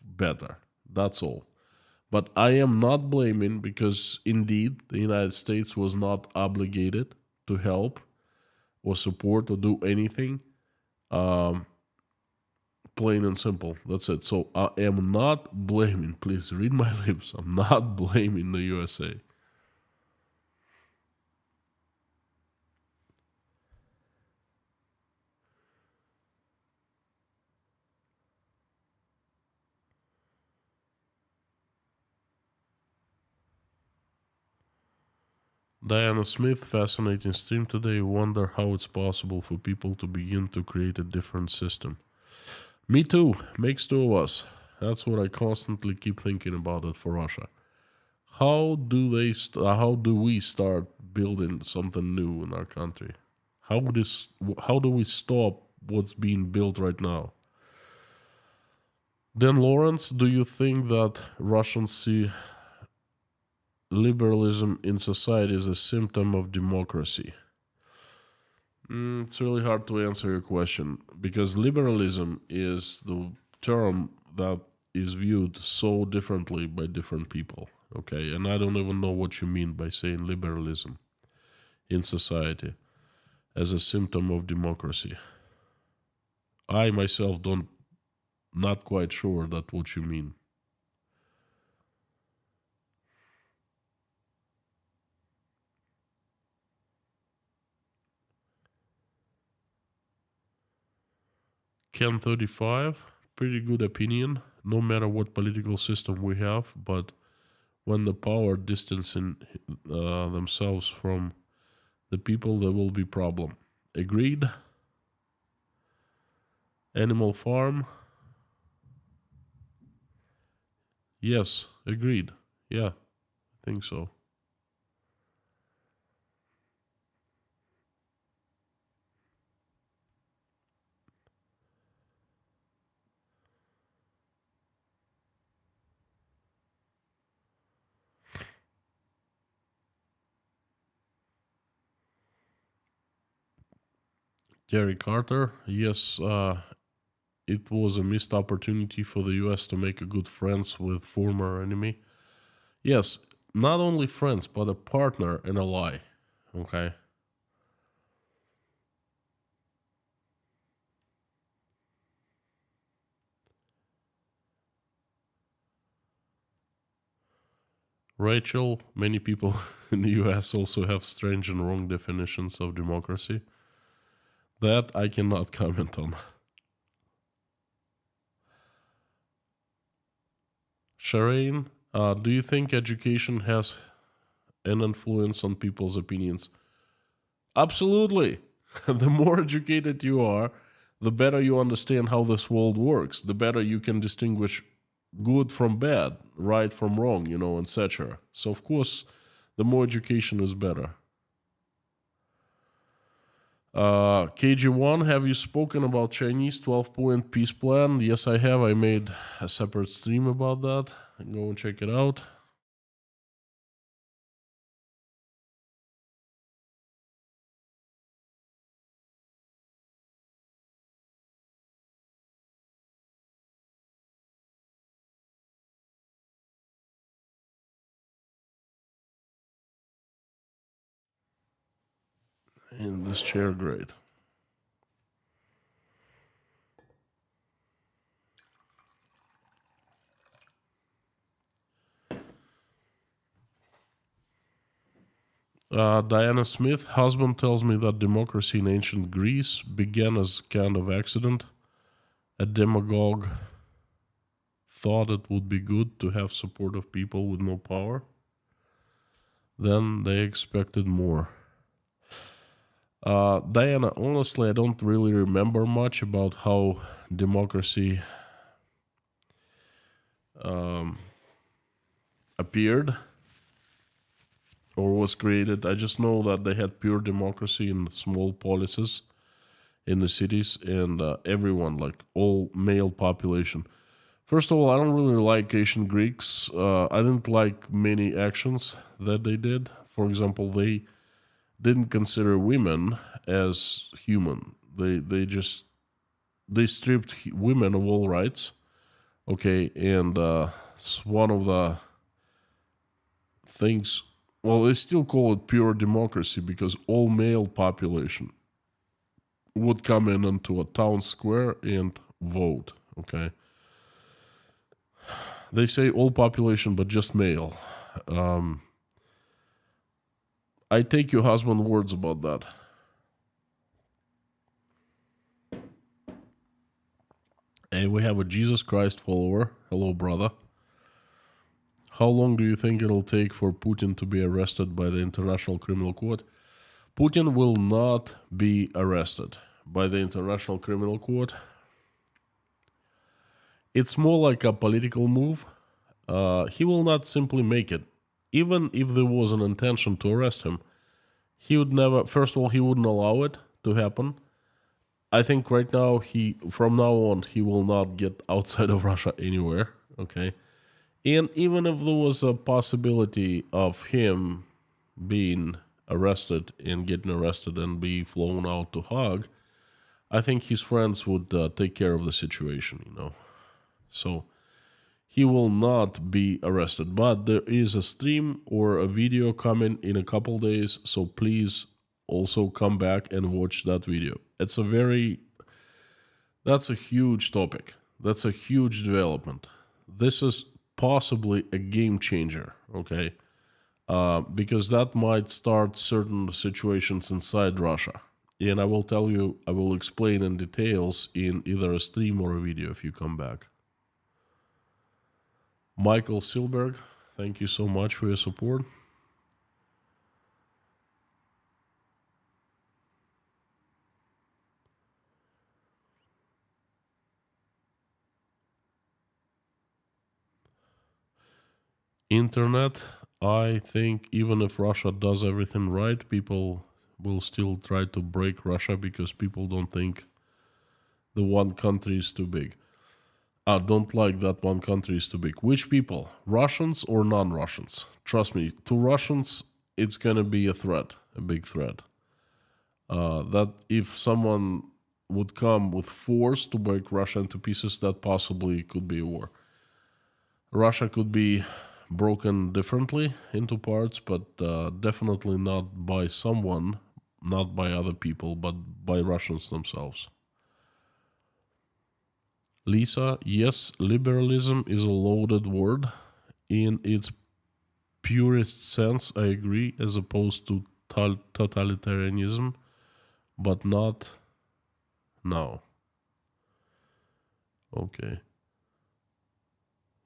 better. That's all. But I am not blaming, because indeed the United States was not obligated to help or support or do anything. Plain and simple. That's it. So I am not blaming, please read my lips, I'm not blaming the USA. Diana Smith, fascinating stream today. Wonder how it's possible for people to begin to create a different system. Me too. Makes two of us. That's what I constantly keep thinking about it for Russia. How do we start building something new in our country? How do we stop what's being built right now? Then Lawrence, do you think that Russians see liberalism in society as a symptom of democracy? It's really hard to answer your question, because liberalism is the term that is viewed so differently by different people, okay? And I don't even know what you mean by saying liberalism in society as a symptom of democracy. I myself not quite sure that's what you mean. Ken 35, pretty good opinion, no matter what political system we have, but when the power distancing themselves from the people, there will be problem. Agreed? Animal Farm? Yes, agreed. Yeah, I think so. Jerry Carter, yes, it was a missed opportunity for the US to make a good friends with former enemy. Yes, not only friends, but a partner and ally, okay? Rachel, many people in the US also have strange and wrong definitions of democracy. That I cannot comment on. Shireen, do you think education has an influence on people's opinions? Absolutely. The more educated you are, the better you understand how this world works, the better you can distinguish good from bad, right from wrong, etc. So, of course, the more education is better. KG1, have you spoken about Chinese 12-point peace plan? Yes, I have. I made a separate stream about that. Go and check it out. In this chair, great. Diana Smith, husband tells me that democracy in ancient Greece began as kind of accident. A demagogue thought it would be good to have support of people with no power. Then they expected more. Diana, honestly, I don't really remember much about how democracy appeared or was created. I just know that they had pure democracy in small policies in the cities, and everyone, like all male population. First of all, I don't really like ancient Greeks. I didn't like many actions that they did. For example, they didn't consider women as human. They stripped women of all rights. Okay, and it's one of the things. Well, they still call it pure democracy because all male population would come in into a town square and vote. Okay, they say all population, but just male. I take your husband's words about that. And we have a Jesus Christ follower. Hello, brother. How long do you think it'll take for Putin to be arrested by the International Criminal Court? Putin will not be arrested by the International Criminal Court. It's more like a political move. He will not simply make it. Even if there was an intention to arrest him, he would never, first of all, he wouldn't allow it to happen. I think right now, from now on, he will not get outside of Russia anywhere, okay? And even if there was a possibility of him being arrested and getting arrested and be flown out to Hague, I think his friends would take care of the situation, So he will not be arrested. But there is a stream or a video coming in a couple days, so please also come back and watch that video. That's a huge topic. That's a huge development. This is possibly a game changer, okay? Because that might start certain situations inside Russia. And I will explain in details in either a stream or a video if you come back. Michael Silberg, thank you so much for your support. Internet, I think even if Russia does everything right, people will still try to break Russia because people don't think the one country is too big. Don't like that one country is too big. Which people? Russians or non-Russians? Trust me, to Russians, it's going to be a threat, a big threat. That if someone would come with force to break Russia into pieces, that possibly could be a war. Russia could be broken differently into parts, but definitely not by someone, not by other people, but by Russians themselves. Lisa, yes, liberalism is a loaded word. In its purest sense, I agree, as opposed to totalitarianism, but not now. Okay.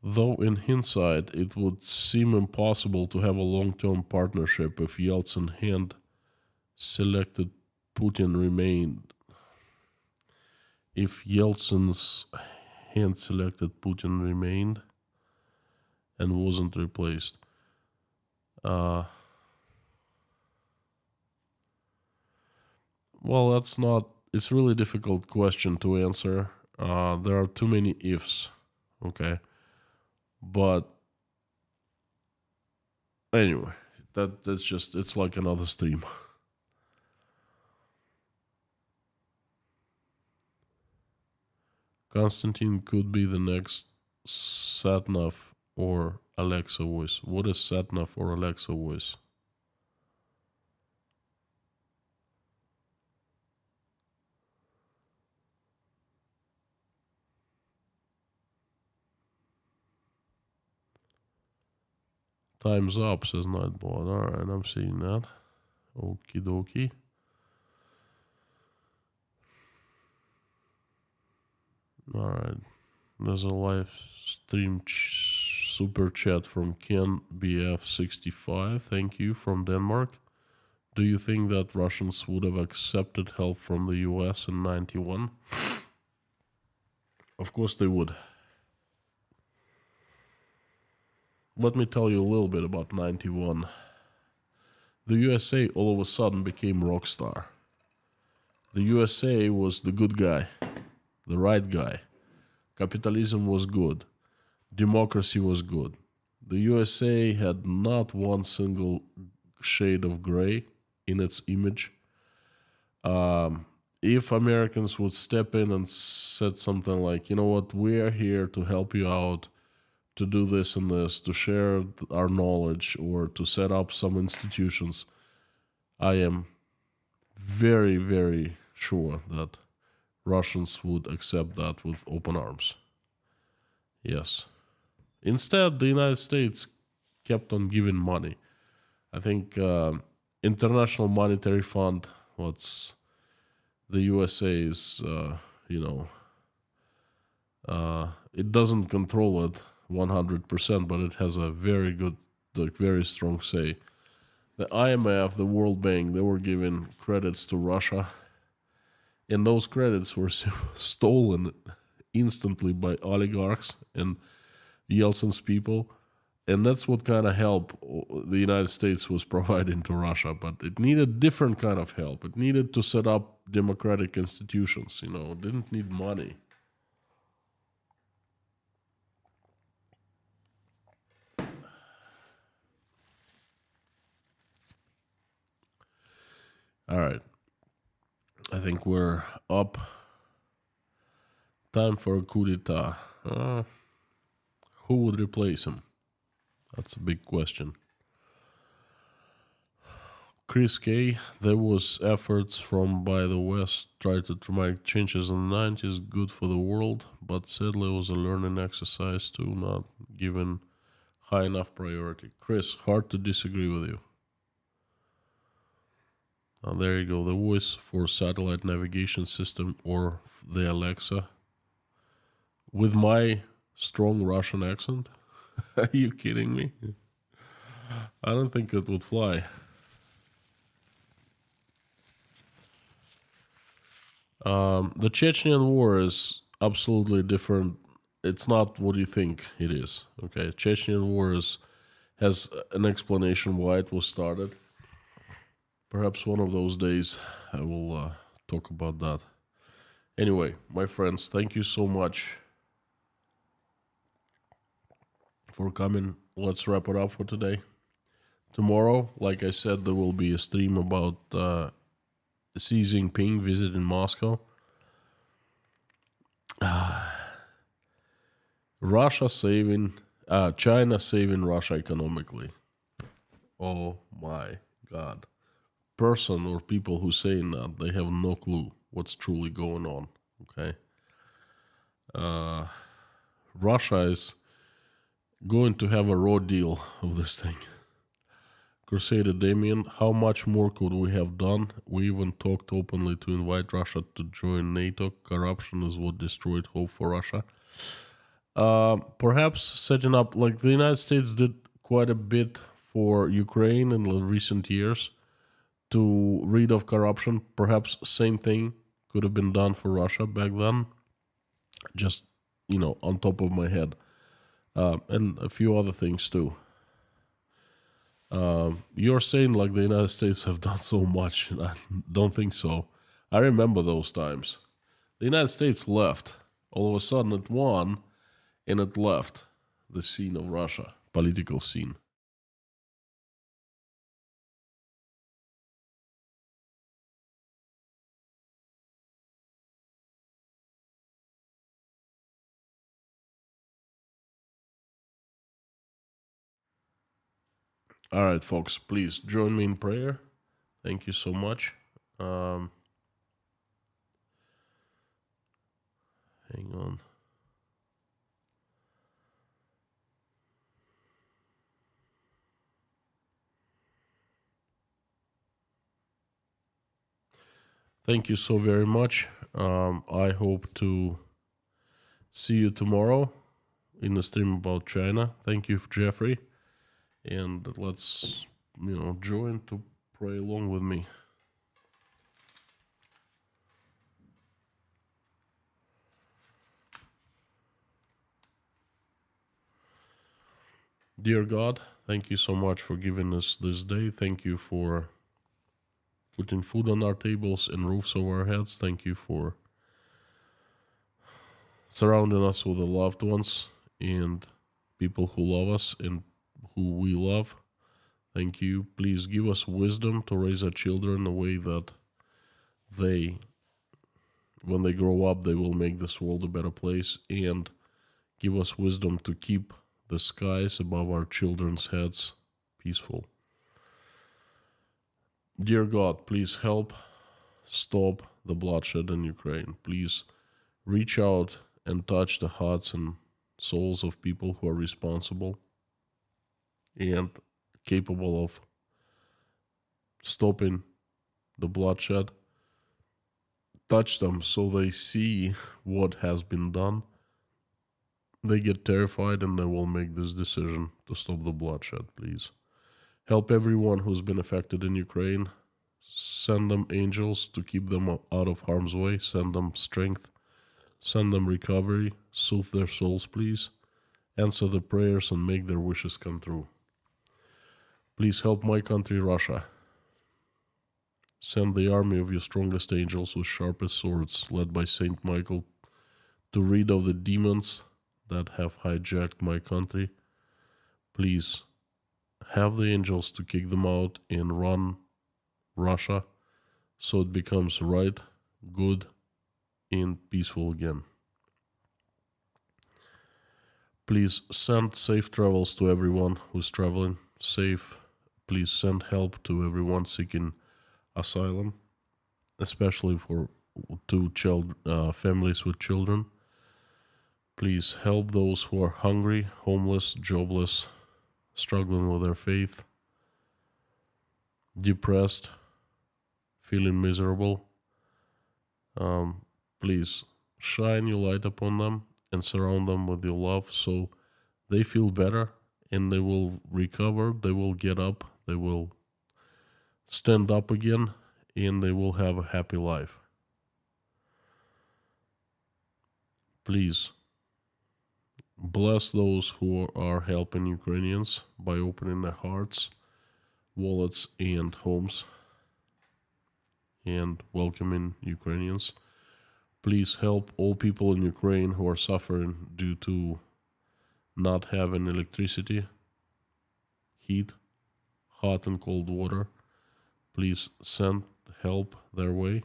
Though in hindsight, it would seem impossible to have a long-term partnership if Yeltsin hand-selected Putin remained. If Yeltsin's hand-selected Putin remained and wasn't replaced. Well, that's not. It's really difficult question to answer. There are too many ifs. Okay, but anyway, that's just. It's like another stream. Konstantin could be the next Satnav or Alexa voice. What is Satnav or Alexa voice? Time's up, says Nightbot. Alright, I'm seeing that. Okie dokie. Alright. There's a live stream super chat from Ken BF65. Thank you, from Denmark. Do you think that Russians would have accepted help from the US in 91? Of course they would. Let me tell you a little bit about 91. The USA all of a sudden became rock star. The USA was the good guy, the right guy. Capitalism was good. Democracy was good. The USA had not one single shade of gray in its image. If Americans would step in and said something like, you know what, we're here to help you out, to do this and this, to share our knowledge, or to set up some institutions, I am very, very sure that Russians would accept that with open arms. Yes. Instead, the United States kept on giving money. I think International Monetary Fund, what's the USA is, it doesn't control it 100%, but it has a very good, very strong say. The IMF, the World Bank, they were giving credits to Russia, and those credits were stolen instantly by oligarchs and Yeltsin's people, and that's what kind of help the United States was providing to Russia. But it needed different kind of help. It needed to set up democratic institutions. It didn't need money. All right. I think we're up. Time for a coup d'etat. Who would replace him? That's a big question. Chris K. There was efforts from by the West try to make changes in the 90s, good for the world, but sadly it was a learning exercise too, not given high enough priority. Chris, hard to disagree with you. There you go, the voice for satellite navigation system, or the Alexa. With my strong Russian accent? Are you kidding me? I don't think it would fly. The Chechenian war is absolutely different. It's not what you think it is. Okay, Chechenian war has an explanation why it was started. Perhaps one of those days I will talk about that. Anyway, my friends, thank you so much for coming. Let's wrap it up for today. Tomorrow, like I said, there will be a stream about Xi Jinping visiting Moscow. China saving Russia economically. Oh my God. Person or people who saying that, they have no clue what's truly going on. Okay. Russia is going to have a raw deal of this thing. Crusader Damien, how much more could we have done? We even talked openly to invite Russia to join NATO. Corruption is what destroyed hope for Russia. Perhaps setting up, like the United States did quite a bit for Ukraine in the recent years to rid of corruption. Perhaps same thing could have been done for Russia back then. Just on top of my head, and a few other things too. You're saying like the United States have done so much. I don't think so. I remember those times. The United States left. All of a sudden it won, and it left the scene of Russia, political scene. All right, folks, please join me in prayer. Thank you so much. Um, Hang on. Thank you so very much. I hope to see you tomorrow in the stream about China. Thank you, Jeffrey. And let's, join to pray along with me. Dear God, thank you so much for giving us this day. Thank you for putting food on our tables and roofs over our heads. Thank you for surrounding us with the loved ones and people who love us and who we love. Thank you. Please give us wisdom to raise our children in a way that when they grow up, they will make this world a better place, and give us wisdom to keep the skies above our children's heads peaceful. Dear God, please help stop the bloodshed in Ukraine. Please reach out and touch the hearts and souls of people who are responsible and capable of stopping the bloodshed. Touch them so they see what has been done. They get terrified and they will make this decision to stop the bloodshed, please. Help everyone who's been affected in Ukraine. Send them angels to keep them out of harm's way. Send them strength. Send them recovery. Soothe their souls, please. Answer the prayers and make their wishes come true. Please help my country, Russia. Send the army of your strongest angels with sharpest swords, led by Saint Michael, to rid of the demons that have hijacked my country. Please have the angels to kick them out and run Russia so it becomes right, good, and peaceful again. Please send safe travels to everyone who's traveling. Please send help to everyone seeking asylum, especially to families with children. Please help those who are hungry, homeless, jobless, struggling with their faith, depressed, feeling miserable. Please shine your light upon them and surround them with your love so they feel better and they will recover, they will get up, they will stand up again, and they will have a happy life. Please bless those who are helping Ukrainians by opening their hearts, wallets, and homes and welcoming Ukrainians. Please help all people in Ukraine who are suffering due to not having electricity, heat, hot and cold water. Please send help their way.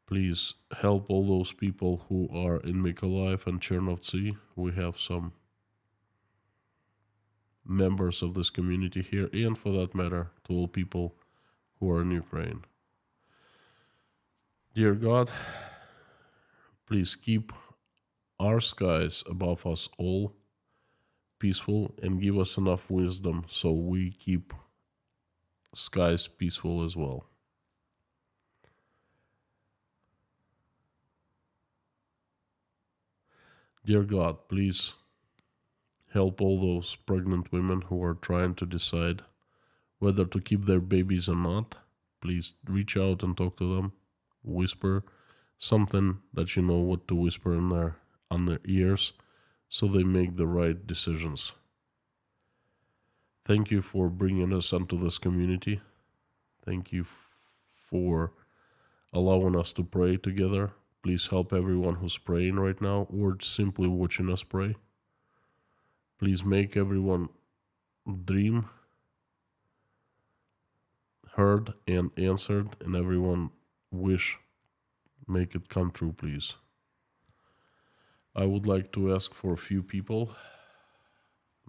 Please help all those people who are in Mykolaiv and Chernovtsi. We have some members of this community here, and for that matter, to all people who are in Ukraine. Dear God, please keep our skies above us all peaceful and give us enough wisdom so we keep skies peaceful as well. Dear God, please help all those pregnant women who are trying to decide whether to keep their babies or not. Please reach out and talk to them. Whisper something that you know what to whisper on their ears so they make the right decisions. Thank you for bringing us into this community. Thank you for allowing us to pray together. Please help everyone who's praying right now or simply watching us pray. Please make everyone dream heard and answered, and everyone wish make it come true, please. I would like to ask for a few people.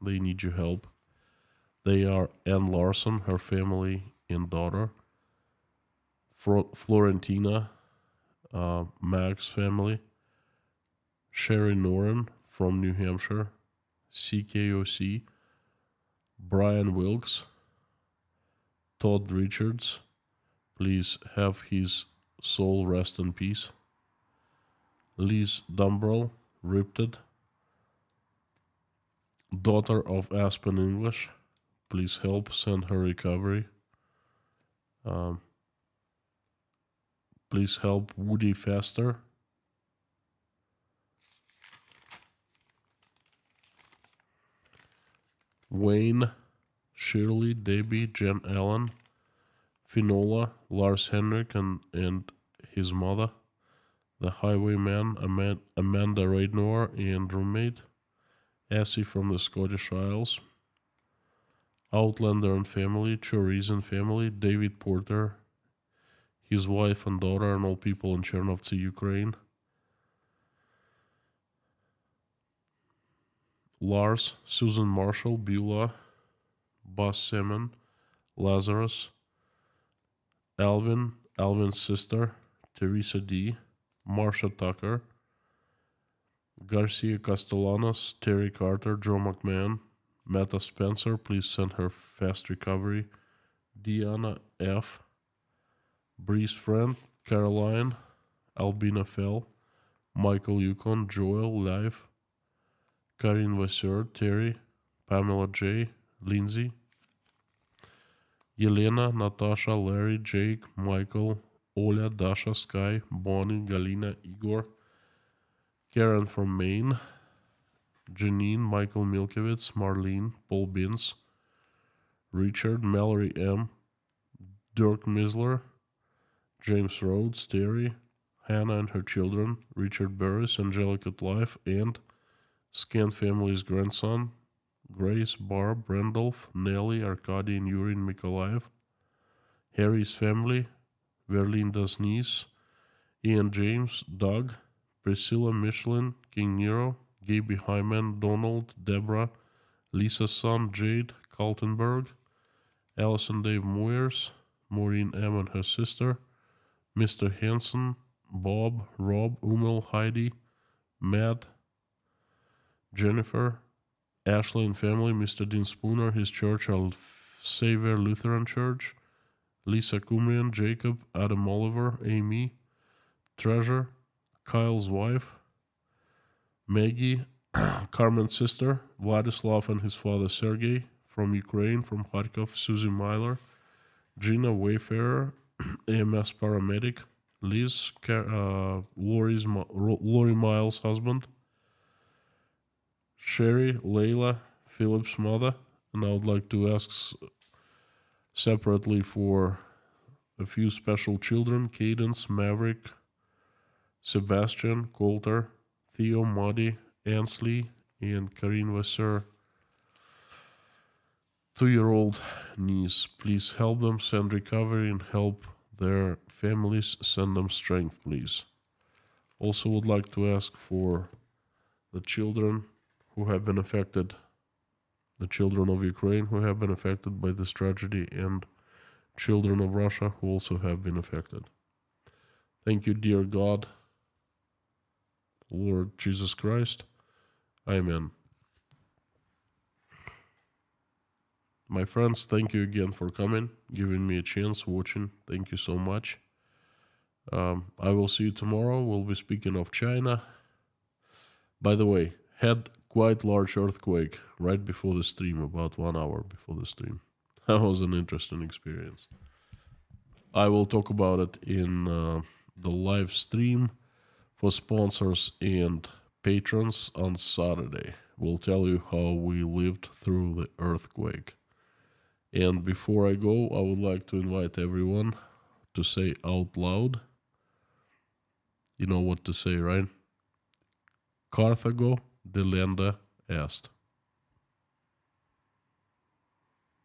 They need your help. They are Ann Larson, her family and daughter, Florentina, Mac's family, Sherry Noren from New Hampshire, CKOC, Brian Wilkes, Todd Richards, please have his soul rest in peace, Liz Dumbrell, Ripted, daughter of Aspen English, please help send her recovery. Please help Woody Faster. Wayne, Shirley, Debbie, Jen Allen, Finola, Lars Henrik and his mother, the Highwayman, Amanda Raidnor and roommate, Essie from the Scottish Isles, Outlander and family, Chorizo family, David Porter, his wife and daughter, and all people in Chernovtsi, Ukraine. Lars, Susan Marshall, Beulah, Bus Simon, Lazarus, Alvin's sister, Teresa D., Marsha Tucker, Garcia Castellanos, Terry Carter, Joe McMahon, Meta Spencer, please send her fast recovery, Deanna F., Bree's friend, Caroline, Albina Fell, Michael Yukon, Joel Live, Karin Vasseur, Terry, Pamela J., Lindsay, Yelena, Natasha, Larry, Jake, Michael, Oля, Dasha, Sky, Bonnie, Galina, Igor, Karen from Maine, Janine, Michael Milkowitz, Marlene, Paul Bins, Richard, Mallory M., Dirk Misler, James Rhodes, Terry, Hannah and her children, Richard Burris, Angelica Life, and Scan family's grandson, Grace, Barb, Randolph, Nelly, Arkady, and Yuri and Mikolaev, Harry's family, Verlinda's niece, Ian James, Doug, Priscilla Michelin, King Nero, Gaby Hyman, Donald, Deborah, Lisa's son, Jade, Kaltenberg, Allison Dave Moyers, Maureen M. and her sister, Mr. Hanson, Bob, Rob, Umel, Heidi, Matt, Jennifer, Ashley and family, Mr. Dean Spooner, his church, Our Savior Lutheran Church, Lisa Kumrian, Jacob, Adam Oliver, Amy, Treasure, Kyle's wife, Maggie, Carmen's sister, Vladislav and his father Sergey, from Ukraine, from Kharkov, Susie Myler, Gina Wayfarer, AMS paramedic, Liz, Lori Miles' husband, Sherry, Layla, Philip's mother, and I would like to ask separately for a few special children, Cadence, Maverick, Sebastian, Coulter, Theo, Muddy, Ansley, and Karin Vasseur. 2-year-old niece, please help them, send recovery, and help their families, send them strength, please. Also would like to ask for the children who have been affected, the children of Ukraine who have been affected by this tragedy, and children of Russia who also have been affected. Thank you, dear God, Lord Jesus Christ. Amen. My friends, thank you again for coming, giving me a chance, watching. Thank you so much. I will see you tomorrow. We'll be speaking of China. By the way, had quite large earthquake right before the stream, about 1 hour before the stream. That was an interesting experience. I will talk about it in the live stream for sponsors and patrons on Saturday. We'll tell you how we lived through the earthquake. And before I go, I would like to invite everyone to say out loud. You know what to say, right? Carthago delenda est.